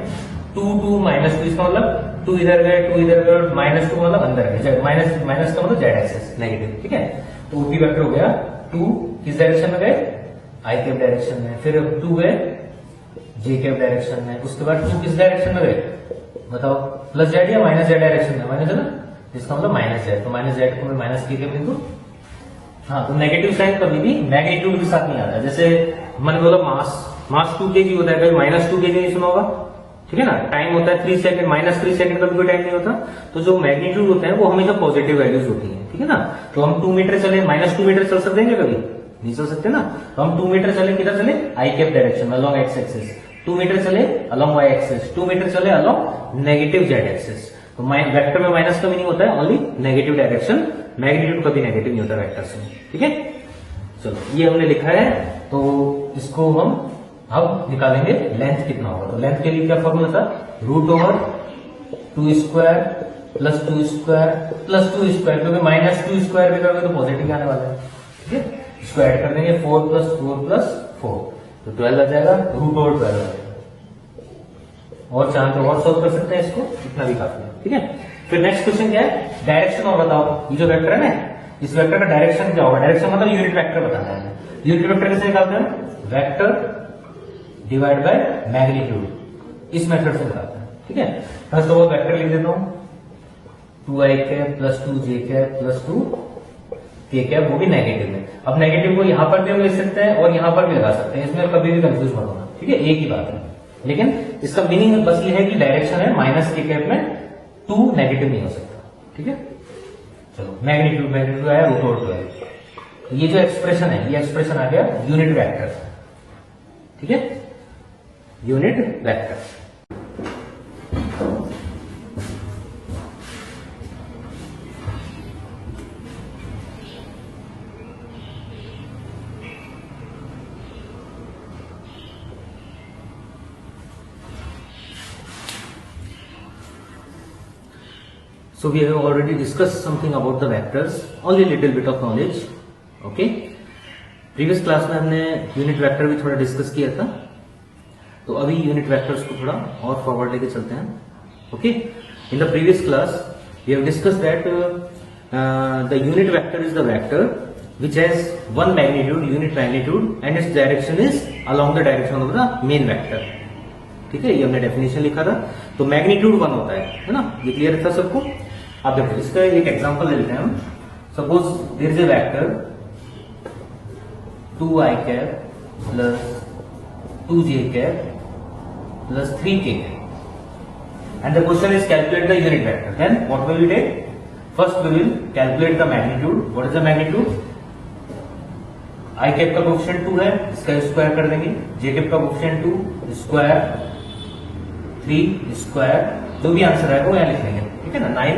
2 2 -2, इसका मतलब 2 इधर गए, 2 इधर गए, -2 मतलब अंदर गए, माइनस का मतलब जेड एक्सिस नेगेटिव, ठीक है। तो ओपी वेक्टर हो गया 2 किस डायरेक्शन में गए, आई कैप डायरेक्शन में, फिर 2 गए जे कैप डायरेक्शन में, उसके बाद 2 किस डायरेक्शन में गए बताओ, प्लस जेड या माइनस जेड डायरेक्शन में, माइनस है ना, इसका मतलब माइनस जेड, तो माइनस जेड को मैं माइनस के कैप लिख दूं। हाँ, तो नेगेटिव साइन कभी भी मैग्नीट्यूड के साथ नहीं आता। जैसे मैंने बोला मास 2 kg होता है, कभी -2 kg नहीं सुना होगा, ठीक है ना। टाइम होता है 3 सेकंड, -3 सेकंड का भी कोई टाइम नहीं होता। तो जो मैग्नीट्यूड होते हैं वो हमेशा पॉजिटिव वैल्यूज होती हैं, ठीक है ना। तो हम 2 मीटर चले, -2 मीटर चल सकते हैं क्या, कभी नहीं चल सकते ना। तो हम 2 मीटर चले, किधर चले, आई कैप डायरेक्शन में, अलॉन्ग एक्स एक्सिस। 2 मीटर चले अलॉन्ग वाई एक्सिस, 2 मीटर चले अलॉन्ग नेगेटिव जेड एक्सिस। तो वेक्टर में माइनस कभी नहीं होता है, ओनली नेगेटिव डायरेक्शन, मैग्नीट्यूड कभी नेगेटिव नहीं होता वेक्टर्स में, ठीक है। चलो ये हमने लिखा है, तो इसको हम अब निकालेंगे लेंथ कितना होगा। तो लेंथ के लिए क्या फॉर्मूला था, root over 2 square plus 2 square plus 2 square, क्योंकि -2 स्क्वायर भी करोगे तो पॉजिटिव आने वाला है, ठीक है। इसको ऐड कर देंगे 4 + 4 + 4, तो 12 आ जाएगा, रूट ओवर 12 आ जाएगा। और चाहे तो और सॉल्व कर सकते हैं इसको, इतना भी काफी है, ठीक है। फिर नेक्स्ट क्वेश्चन क्या है, डायरेक्शन। और बताओ ये जो वेक्टर है ना, इस वेक्टर का डायरेक्शन क्या होगा। डायरेक्शन मतलब यूनिट वेक्टर बताना है। यूनिट वेक्टर कैसे निकालते हैं, वेक्टर डिवाइड बाय मैग्नीट्यूड, इस मेथड से निकालते हैं, ठीक है। फर्स्ट ऑफ ऑल वेक्टर लिख देता हूं, 2i cap plus 2j cap plus 2k cap, वो भी नेगेटिव में। अब नेगेटिव को यहां पर भी हम लिख सकते हैं और यहां पर भी लगा सकते हैं, इसमें कभी भी कंफ्यूज मत होना, ठीक है, एक ही बात है। लेकिन इसका मीनिंग बस ये है कि डायरेक्शन है -k कैप में 2 नेगेटिव नहीं हो सकता, ठीक है। चलो मैग्नीट्यूड आया रूट ओवर 12। तो ये जो एक्सप्रेशन है, ये एक्सप्रेशन आ गया यूनिट वेक्टर, ठीक है, unit vector. So we have already discussed something about the vectors, only little bit of knowledge. Okay. Previous class में हमने यूनिट वेक्टर भी थोड़ा डिस्कस किया था, तो अभी यूनिट वेक्टर्स को थोड़ा और फॉरवर्ड लेके चलते हैं. Okay. In the previous class we have discussed that the unit vector is the vector which has one magnitude, unit magnitude, and its direction is along the direction of the main vector. ठीक है, ये हमने डेफिनेशन लिखा था. तो मैग्नीट्यूड 1 होता है ना, ये क्लियर था सबको. आप देखो इसका एक एग्जांपल ले लेते हैं हम. Suppose there is a vector 2i cap plus 2j cap plus 3k cap, and the question is calculate the unit vector. Then what will we take? First we will calculate the magnitude. What is the magnitude? I cap का कोएफिशिएंट 2 है, इसका स्क्वायर कर देंगे. जे कैप का कोएफिशिएंट 2 स्क्वायर 3 स्क्वायर, जो भी आंसर है वो यहां लिख लेंगे. ठीक है ना. 9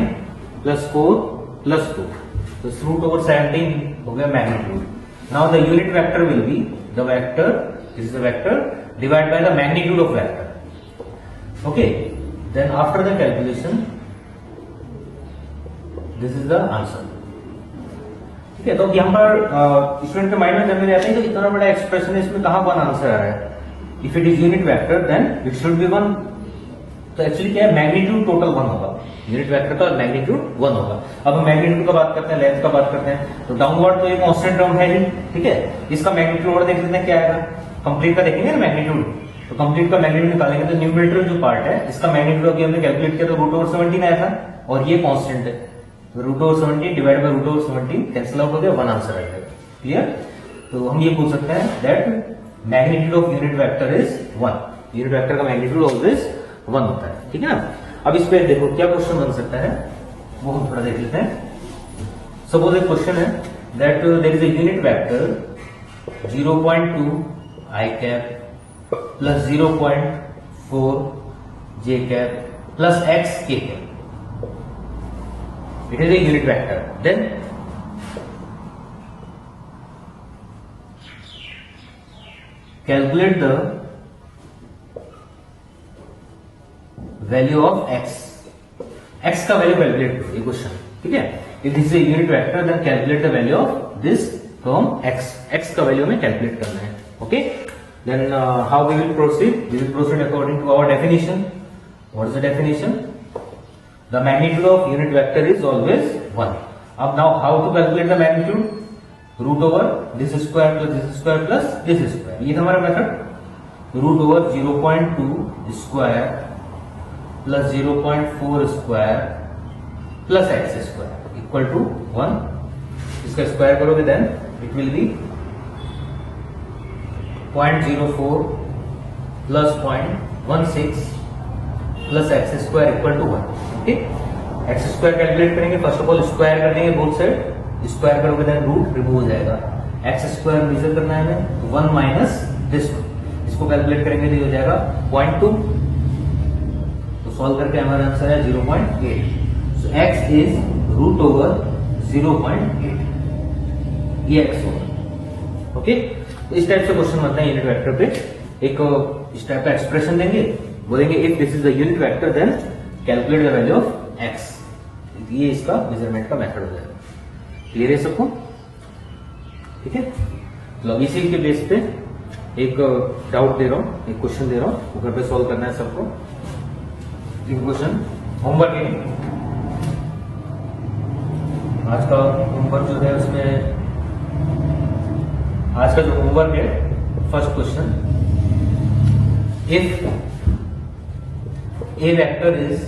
प्लस 4 प्लस 2, तो रूट ओवर 17 हो गया magnitude. Now the unit vector will be the vector, this is the vector divide by the magnitude of vector. Okay. Then after the calculation this is the answer. ठीक है. तो यहां पर स्टूडेंट के माइंड में जब रहता है तो इतना बड़ा एक्सप्रेशन है, इसमें कहां 1 आंसर आ रहा है? If it is unit vector then it should be 1. तो एक्चुअली क्या है, मैग्नीट्यूड टोटल 1 होगा. यूनिट वेक्टर का मैग्नीट्यूड 1 होगा. अब हम मैग्नीट्यूड का बात करते हैं, लेंथ का बात करते हैं, तो डाउनवर्ड तो ये कांस्टेंट टर्म है ही. ठीक है. इसका मैग्नीट्यूड और देख लेते हैं क्या आएगा. कंप्लीट का देखेंगे ना मैग्नीट्यूड, तो कंप्लीट का मैग्नीट्यूड निकालेंगे तो न्यूमरेटर जो पार्ट है इसका मैग्नीट्यूड अभी हमने कैलकुलेट किया तो रूट ओवर 17 आया था, और ये कांस्टेंट है. Root over 17 divide by root over 17 cancel out हो गया, 1 आंसर आ जाएगा. क्लियर. तो हम ये पूछ सकते हैं that magnitude of unit vector is 1. Unit vector का मैग्नीट्यूड ऑलवेज 1 होता है. ठीक है ना. अब इस पे देखो क्या क्वेश्चन बन सकता है, वो हम थोड़ा देख लेते हैं. सपोज एक क्वेश्चन है that there is a unit vector 0.2 i cap plus 0.4 j cap plus x k cap. It is a unit vector. Then calculate the value of x. x का वैल्यू कैलकुलेट करो, ये क्वेश्चन. ठीक है. If this is a unit vector, then calculate the value of this from x. x का वैल्यू हमें कैलकुलेट करना है. Okay. Then how we will proceed? We will proceed according to our definition. What is the definition? The magnitude of unit vector is always 1. अब now how to calculate the magnitude? Root over this square plus this square plus this square. ये था हमारा method. Root over 0.2 square plus 0.4 square plus x square equal to 1. इसका स्क्वायर करोगे then it will be 0.04 plus 0.16 plus x square equal to 1. Okay. X square calculate करेंगे. फर्स्ट ऑफ ऑल स्क्वायर कर देंगे बोथ साइड. स्क्वायर करोगे देन रूट रिमूव हो जाएगा. एक्स स्क्वायर मेजर करना है हमें 1 माइनस दिस. इसको कैलकुलेट करेंगे तो ये हो जाएगा 0.2. तो सॉल्व करके हमारा आंसर है 0.8. सो एक्स इज रूट ओवर 0.8. ये एक्स होगा. ओके. तो इस टाइप से क्वेश्चन बनता है यूनिट वेक्टर पे. एक इस टाइप का एक्सप्रेशन देंगे, बोलेंगे if this is the unit vector then calculate the value of x. ये इसका मेजरमेंट का मेथड हो जाएगा. क्लियर है सबको? ठीक है. तो इसी के बेस पे एक डाउट दे रहा हूं, एक क्वेश्चन दे रहा हूं, वो घर पे सॉल्व करना है सबको. एक क्वेश्चन होमवर्क है. आज का होमवर्क जो है उसमें आज का जो होमवर्क है, first question, if a vector is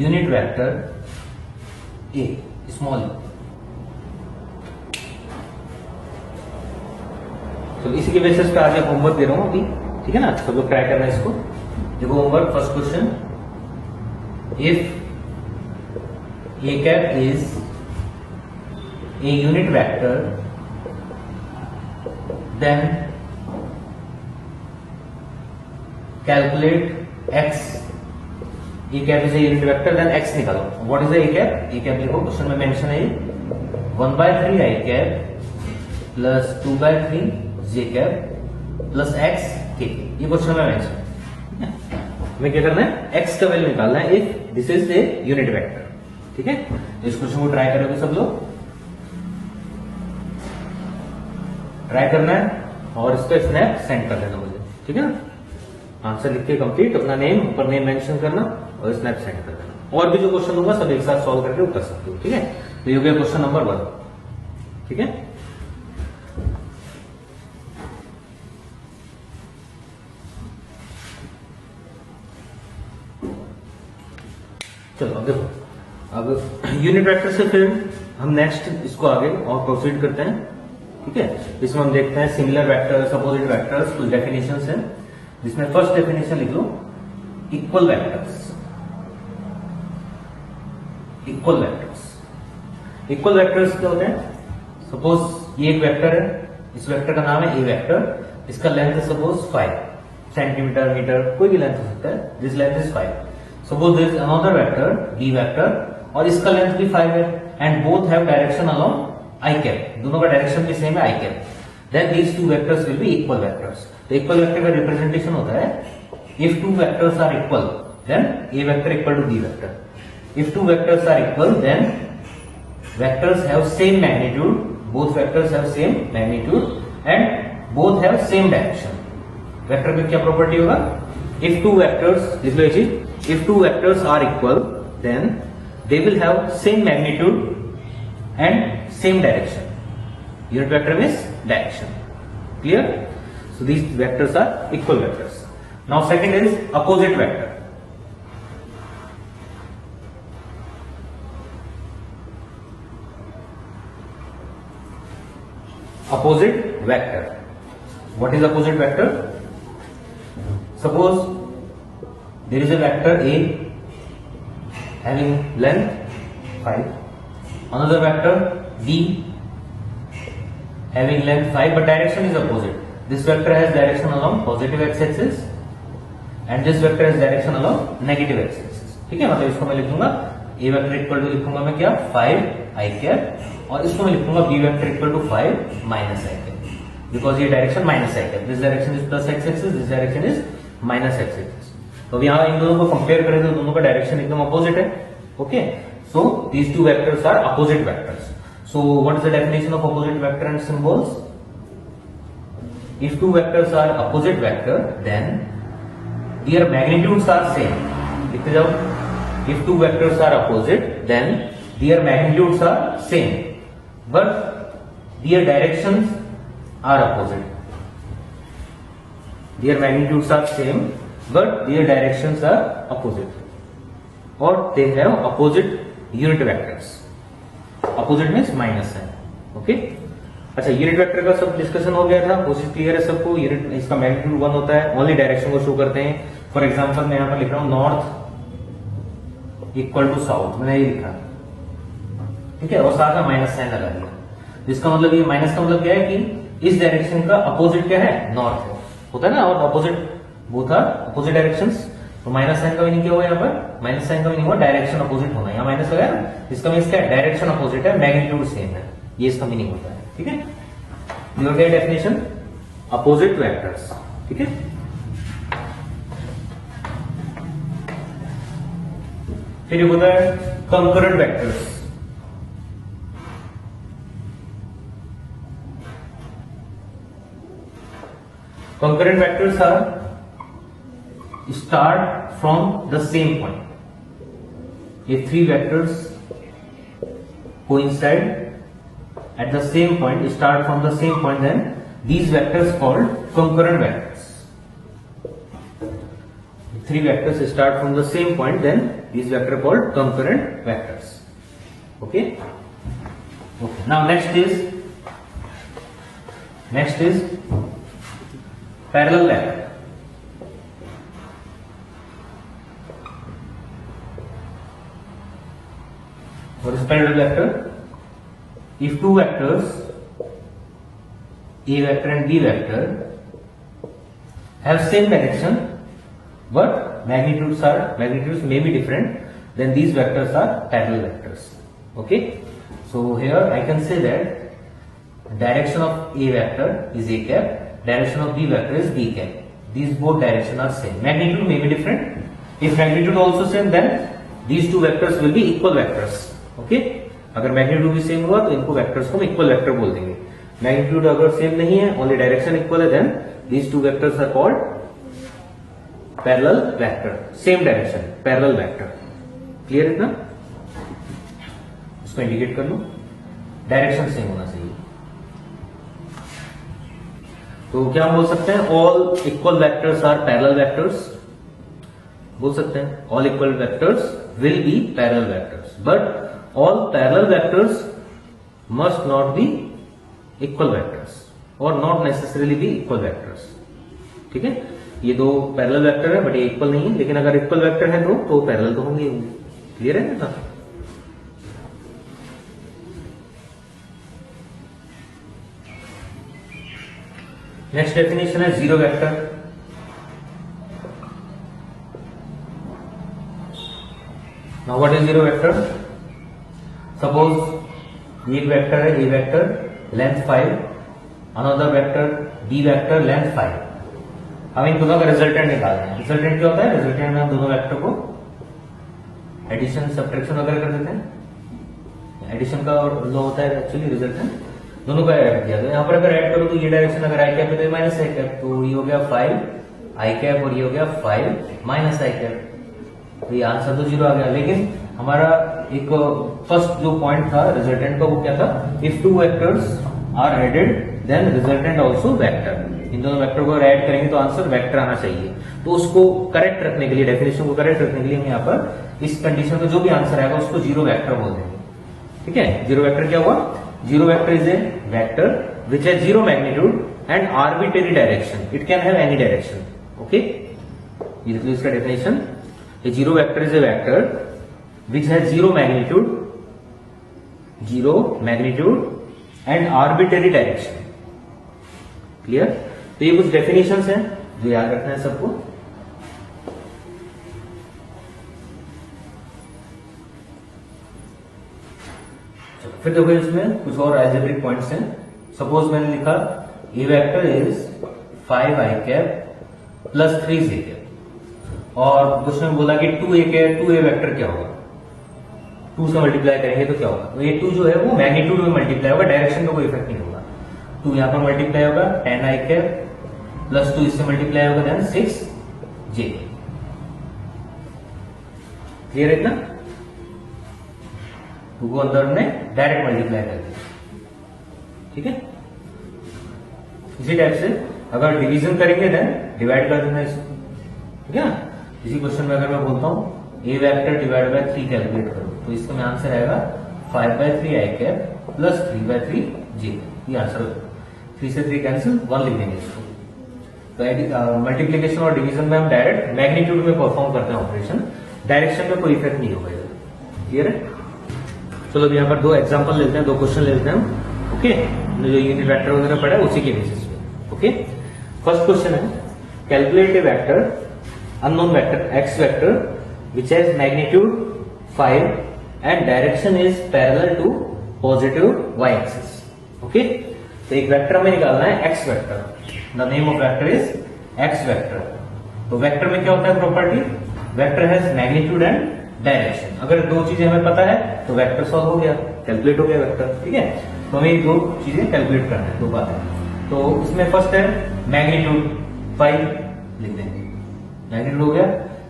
unit vector a small. तो इसी के बेसिस पे आज एक होमवर्क दे रहा हूं अभी. ठीक है ना. सब लोग ट्राई करना है इसको. देखो homework first question, if a cap is a unit vector then calculate x. a cap is a unit vector then x निकालो. what is the a cap? a cap लिखो, क्वेश्चन में मेंशन है 1/3 i cap plus 2/3 j cap plus x k. ये क्वेश्चन में मेंशन. हमें क्या करना है, x का वैल्यू निकालना है if this is a unit vector. ठीक है, इस क्वेश्चन को ट्राई करोगे सब लोग, ट्राई करना है और इसका स्नैप सेंड कर देना मुझे। ठीक है ना, आंसर लिख के कंप्लीट, अपना नेम ऊपर नेम मेंशन करना और स्नैप सेंड कर देना। और भी जो क्वेश्चन होगा सब एक साथ सॉल्व करके कर सकते हो। ठीक है, तो ये हो गया क्वेश्चन नंबर 1। ठीक है, चलो अब देखो, अब यूनिट वेक्टर से फिर हम नेक्स्ट इसको आगे और प्रोसीड करते हैं। ठीक है, इसमें हम देखते हैं सिमिलर वेक्टर्स, अपोजिट वेक्टर्स, कुछ डेफिनेशंस हैं, जिसमें फर्स्ट डेफिनेशन लिख लो equal vectors. Equal vectors, equal vectors क्या होते हैं, सपोज ये एक वेक्टर है, इस वेक्टर का नाम है ए वेक्टर, इसका लेंथ है सपोज 5 सेंटीमीटर, मीटर, कोई भी लेंथ हो सकता है, this length is 5। Suppose this another vector B vector और इसका लेंथ भी 5 है and both have direction along I cap, दोनों का डायरेक्शन भी सेम है I cap, then these two vectors will be equal vectors. तो इक्वल वेक्टर का रिप्रेजेंटेशन होता है if two vectors are equal then a vector equal to b vector. If two vectors are equal then vectors have same magnitude, both vectors have same magnitude and both have same direction. Vector में क्या प्रॉपर्टी होगा, इफ टू वेक्टर्स, लिख लो ये चीज, if two vectors are equal then they will have same magnitude and same direction. Unit vector means direction. Clear? So these vectors are equal vectors. Now second is opposite vector. Opposite vector. What is opposite vector? Suppose there is a vector A having length 5, another vector B having length 5 but direction is opposite. This vector has direction along positive x-axis and this vector has direction along negative x-axis. ठीक है, मतलब इसको मैं लिखूंगा A वेक्टर इक्वल टू, लिखूंगा मैं क्या, 5 i कैप, और इसको मैं लिखूंगा B vector equal to 5 minus i cap, because ये direction minus i cap, this direction is plus x-axis, this direction is minus x-axis। तो अब यहाँ इन दोनों को कंपेयर करें तो दोनों का डायरेक्शन एकदम अपोजिट है। Okay, so these two vectors are opposite vectors. So what is the definition of opposite vector and symbols? If two vectors are opposite vector then their magnitudes are same. लिखते जाओ, if two vectors are opposite then their magnitudes are same but their directions are opposite. Their magnitudes are same but their directions are opposite or they have opposite unit vectors. Opposite means minus sign. Okay, अच्छा, यूनिट वेक्टर का सब डिस्कशन हो गया था, कोशिश क्लियर है सबको। यूनिट, इसका मैग्नीट्यूड 1 होता है, ओनली डायरेक्शन को शो करते हैं। फॉर एग्जांपल मैं यहाँ पर लिख रहा हूं नॉर्थ इक्वल टू साउथ, मैंने ये लिखा, ठीक है, और साथ में माइनस साइन लगा दिया, जिसका मतलब ये माइनस का मतलब क्या है कि इस डायरेक्शन का अपोजिट क्या है, नॉर्थ है, होता है ना, और opposite both are opposite directions. तो माइनस साइन का मीनिंग क्या हुआ, यहाँ पर माइनस साइन का मीनिंग हुआ डायरेक्शन अपोजिट होना, यहाँ माइनस लगा ना, इसका मीनिंग क्या है, डायरेक्शन अपोजिट है, मैग्नीट्यूड सेम है, ये इसका मीनिंग होता है। ठीक है, ये हो गया डेफिनेशन अपोजिट वेक्टर्स। ठीक है, फिर ये होता है concurrent vectors. Concurrent vectors are start from the same point. If three vectors coincide at the same point, start from the same point, then these vectors called concurrent vectors. If three vectors start from the same point, then these vectors called concurrent vectors. Okay. Okay. Now next is parallel vector. What is parallel vector? If two vectors A vector and B vector have same direction but magnitudes may be different, then these vectors are parallel vectors. Okay, so here I can say that direction of A vector is A cap, direction of B vector is B cap. these both direction are same. Magnitude may be different. If magnitude also same, then these two vectors will be equal vectors. Okay? अगर मैग्नीट्यूड भी सेम हुआ तो इनको वेक्टर्स को हम इक्वल वेक्टर बोल देंगे. मैग्नीट्यूड अगर सेम नहीं है, ओनली डायरेक्शन इक्वल है, then these two vectors are called parallel vector. Same direction, parallel vector. Clear है ना? इसको इंडिकेट कर लो. डायरेक्शन सेम होना चाहिए. तो क्या हम बोल सकते हैं? All equal vectors are parallel vectors. बोल सकते हैं all equal vectors will be parallel vectors, but all parallel vectors must not be equal vectors or not necessarily be equal vectors. ठीक है? ये दो पैरेलल वेक्टर है बट ये इक्वल नहीं है, लेकिन अगर इक्वल वेक्टर है दो तो पैरेलल तो होंगे. क्लियर है ना? नेक्स्ट डेफिनेशन है zero vector. Now what is zero vector? Suppose एक वेक्टर है A vector length 5, another vector B vector length 5. हम इन दोनों का रिजल्टेंट निकालना है. रिजल्टेंट क्या होता है? रिजल्टेंट में हम दोनों वेक्टर को एडिशन सब्ट्रैक्शन वगैरह कर देते हैं. एडिशन का लॉ होता है एक्चुअली. रिजल्टेंट दोनों का ऐड किया. तो यहाँ पर अगर ऐड करो तो ये डायरेक्शन अगर आई कैप है तो माइनस आई कैप, तो ये हो गया 5 आई कैप और ये हो गया 5 माइनस आई कैप. तो ये आंसर तो जीरो आ गया. लेकिन हमारा एक फर्स्ट जो पॉइंट था रिजल्टेंट का वो क्या था? If two vectors are added then resultant also vector. इन दोनों वेक्टर को ऐड करेंगे तो आंसर वेक्टर आना चाहिए. तो उसको करेक्ट रखने के लिए, डेफिनेशन को करेक्ट रखने के लिए हम यहाँ पर इस कंडीशन का जो भी आंसर आएगा उसको जीरो वेक्टर बोल देंगे. ठीक है? जीरो वेक्टर क्या हुआ? Zero vector is a vector which has zero magnitude and arbitrary direction. It can have any direction. Okay? ये देखो इसका definition. A zero vector is a vector which has zero magnitude and arbitrary direction. Clear? तो ये कुछ डेफिनेशंस हैं जो याद रखना है सबको. फिर देखो इसमें कुछ और अलजेब्रिक पॉइंट्स हैं. सपोज मैंने लिखा A vector is 5 I cap plus 3 J cap, और क्वेश्चन में बोला कि 2a कैप 2a वेक्टर क्या होगा? 2 से मल्टीप्लाई करेंगे तो क्या होगा? तो ये 2 जो है वो मैग्नीट्यूड में मल्टीप्लाई होगा, डायरेक्शन में कोई इफेक्ट नहीं होगा. 2 यहां पर मल्टीप्लाई होगा 10 आई कैप प्लस 2 इससे मल्टीप्लाई होगा देन 6 जे. क्लियर है इतना? 2 को अंदर हमने डायरेक्ट मल्टीप्लाई कर दिया. ठीक है? इसी टाइप से अगर डिवीजन करेंगे देन डिवाइड कर देना इसको. ठीक है? इसी क्वेश्चन में अगर मैं बोलता हूं ए वेक्टर डिवाइड बाय 3 कैलकुलेट करो, तो इसका में आंसर आएगा 5/3 आई कैप प्लस 3/3 जे. ये आंसर होगा. 3 से 3 कैंसिल, 1 लिख देंगे इसको. तो मल्टीप्लीकेशन और डिवीजन में हम डायरेक्ट मैग्नीट्यूड में परफॉर्म करते हैं ऑपरेशन, डायरेक्शन में कोई इफेक्ट नहीं होगा. क्लियर है? चलो अब यहाँ पर 2 एग्जाम्पल लेते हैं, 2 क्वेश्चन लेते हैं हम. ओके? जो यूनिट वेक्टर वगैरह पढ़ा है उसी के बेसिस पे. ओके? फर्स्ट क्वेश्चन है calculate a vector unknown vector x vector which has magnitude 5 and direction is parallel to positive y axis. Okay? तो एक वेक्टर में निकालना है x vector. The name of vector is x vector. तो वेक्टर में क्या होता है property? Vector has magnitude and direction. अगर 2 चीजें हमें पता है तो वेक्टर सॉल्व हो गया, कैलकुलेट हो गया वेक्टर. ठीक है? तो हमें 2 चीजें कैलकुलेट करना है, 2 बातें. तो इसमें फर्स्ट है मैग्नीट्यूड 5 लिख देंगे. मैग्नीट्यूड हो गया.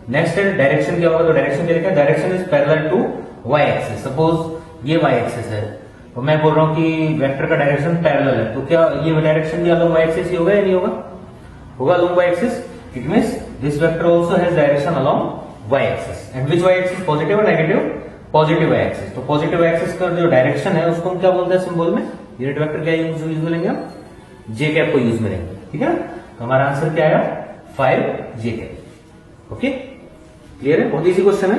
नेक्स्ट है डायरेक्शन क्या होगा? तो डायरेक्शन क्या लिखा है? Direction is parallel to y axis. Suppose ये y एक्सिस है तो मैं बोल रहा हूं कि वेक्टर का डायरेक्शन पैरेलल है, तो क्या ये डायरेक्शन भी अलोंग y एक्सिस ही होगा या नहीं होगा? होगा along y axis. It means this vector also has direction along y axis. And which y axis? Positive और नेगेटिव? Positive y axis. तो पॉजिटिव y एक्सिस का जो डायरेक्शन है उसको हम क्या बोलते हैं सिंबल में? यूनिट वेक्टर क्या यूज में लेंगे हम? जे कैप को यूज में लेंगे. ठीक है? तो हमारा आंसर क्या आया? 5 जे कैप. ओके? क्लियर है? बहुत इजी क्वेश्चन है.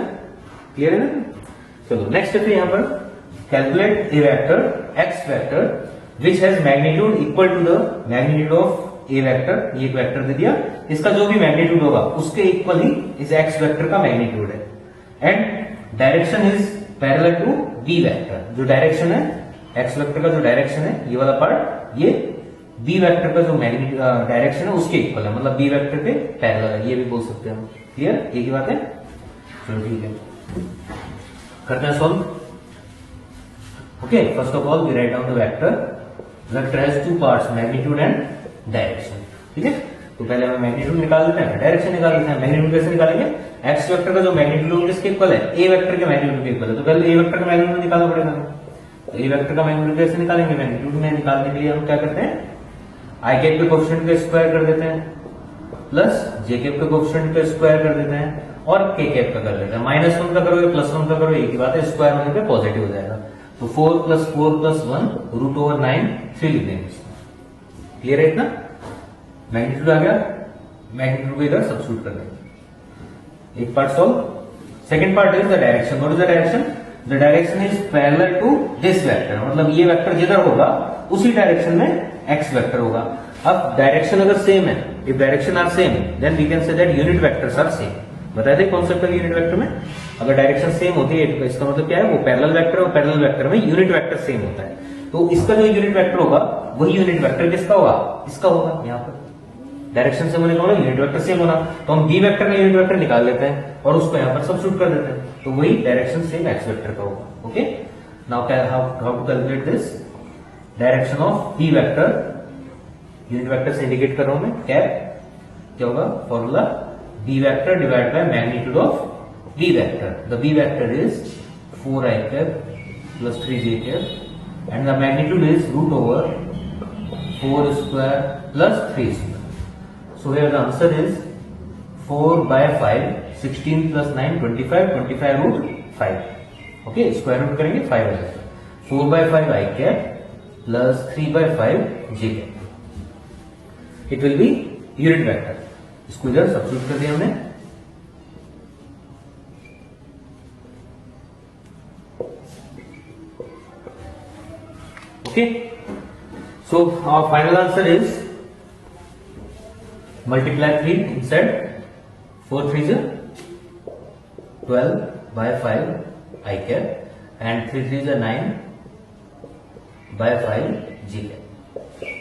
क्लियर है ना? चलो नेक्स्ट है यहाँ पर calculate a vector x vector which has magnitude equal to the magnitude of a vector. ये एक वेक्टर दे दिया, इसका जो भी मैग्नीट्यूड होगा उसके इक्वल ही इस एक्स वेक्टर का मैग्नीट्यूड है. And direction is parallel to b vector. जो डायरेक्शन है एक्स वेक्टर का, जो डायरेक्शन है ये वाला पार्ट, ये बी वेक्टर का जो मैग्नीट्यूड डायरेक्शन है उसके इक्वल है, मतलब बी वेक्टर के पैरेलल है, ये भी बोल सकते हैं हम। क्लियर, ये की बात है। चलो ठीक है, करते हैं solve. Okay, first of all we write down the vector. Vector has two parts, magnitude and direction. ठीक है, तो पहले हमें मैग्नीट्यूड निकाल लेते हैं, डायरेक्शन निकाल लेते हैं। मैग्नीट्यूड कैसे निकालेंगे? एक्स वेक्टर का जो मैग्नीट्यूड किसके इक्वल है? ए वेक्टर के मैग्नीट्यूड के इक्वल है, तो पहले ए वेक्टर का मैग्नीट्यूड निकालना पड़ेगा। तो ए वेक्टर का मैग्नीट्यूड कैसे निकालेंगे? मैग्नीट्यूड में निकालने के लिए हम क्या करते हैं, आई कैप के कोएफिशिएंट का स्क्वायर कर देते हैं, प्लस जे कैप के कोएफिशिएंट का स्क्वायर कर देते हैं, और के कैप का कर देते हैं। -1 का करोगे, +1 का करोगे, एक ही बात है, स्क्वायर होने पे पॉजिटिव हो जाएगा। तो 4 + 4 + 1 √9 3 लिख देंगे। क्लियर है इतना? मैग्नीट्यूड आ गया, मैग्नीट्यूड को इधर सब्स्टिट्यूट कर देंगे। एक part solve. Second part is the direction. What is the direction? The direction is parallel to this vector, मतलब ये वेक्टर जिधर होगा उसी डायरेक्शन में एक्स वेक्टर होगा। अब डायरेक्शन अगर सेम है, if direction are same then we can say that unit vectors are same. बताए थे कॉन्सेप्ट ऑफ यूनिट वेक्टर में, अगर डायरेक्शन सेम होती है तो इसका मतलब क्या है, वो पैरेलल वेक्टर और पैरेलल वेक्टर में यूनिट वेक्टर सेम होता है। तो इसका जो यूनिट वेक्टर होगा वही यूनिट वेक्टर किसका होगा? इसका होगा। यहाँ पर डायरेक्शन सेम होने का मतलब यूनिट वेक्टर सेम होना, तो हम बी वेक्टर में यूनिट वेक्टर निकाल लेते हैं और उसको यहाँ पर सब्स्टिट्यूट कर देते हैं, तो वही डायरेक्शन सेम एक्स वेक्टर का होगा। Okay, now how to calculate this? Direction of b vector, unit vector से इंडिकेट कर रहा हूं मैं, कैप, क्या होगा formula? B vector divide by magnitude of b vector. The b vector is 4i cap plus 3j cap and the magnitude is √4 square plus 3 square. So here the answer is 4/5, 16 + 9 25, 25 √5। Okay, square root करेंगे 5 आ जाएगा। 4/5 i cap plus 3/5 j cap. It will be unit vector. इसको इधर सब्स्टिट्यूट कर दिया हमने। Okay, so our final answer is multiply 3 inside 4 3s 12/5 i cap and 3 3s 9/5 j cap.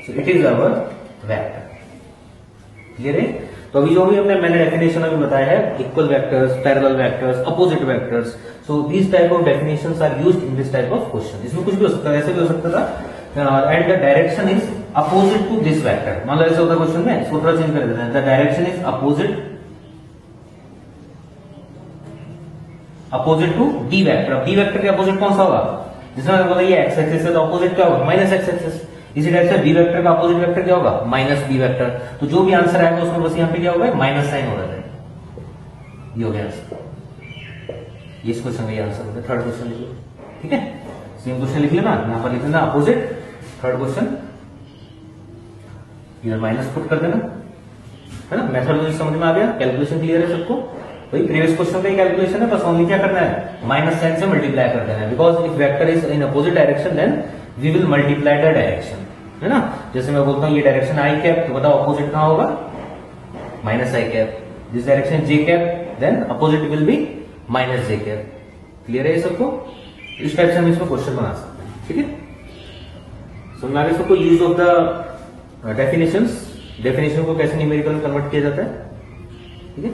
So it is our vector. Clear है? तो अभी जो भी मैंने डेफिनेशन अभी बताया है, equal vectors, parallel vectors, opposite vectors, so these type of definitions are used in this type of question. इसमें कुछ भी हो सकता है, ऐसे भी हो सकता था, and the direction is opposite to this vector. मान लो ऐसा होता है क्वेश्चन में, इसको थोड़ा चेंज कर देते हैं, the direction is opposite to d vector. D vector के अपोजिट कौन सा होगा? जिसमें बोला ये एक्स एक्सिस है तो अपोजिट क्या होगा? Minus x axis. इसी टाइप से बी वेक्टर का अपोजिट वेक्टर क्या होगा? Minus b vector. तो जो भी आंसर आएगा उसमें बस यहाँ पे क्या होगा? माइनस साइन हो रहा है। ये हो गया आंसर। इस क्वेश्चन का ये आंसर होगा। थर्ड क्वेश्चन लिखिए। ठीक है, सेम क्वेश्चन लिख लेना, यहाँ पर लिख लेना अपोजिट। थर्ड क्वेश्चन इधर माइनस पुट कर देना, है ना। मेथोडोलॉजी समझ में आ गया? कैलकुलेशन क्लियर है सबको? भाई प्रीवियस क्वेश्चन का ही कैलकुलेशन है, बस ओनली क्या करना है? माइनस साइन से मल्टीप्लाई कर देना है। Because if vector is in opposite direction then we will multiply the direction, है ना। जैसे मैं बोलता हूँ ये डायरेक्शन आई कैप, तो बताओ अपोजिट कहां होगा? Minus i cap. This direction j cap, then opposite will be minus j cap. Clear है ये सबको? इस टाइप से हम इसमें क्वेश्चन बना सकते हैं। ठीक है, समझ आ गया सबको? Use of the definitions, definition को कैसे न्यूमेरिकल में कन्वर्ट किया जाता है। ठीक है।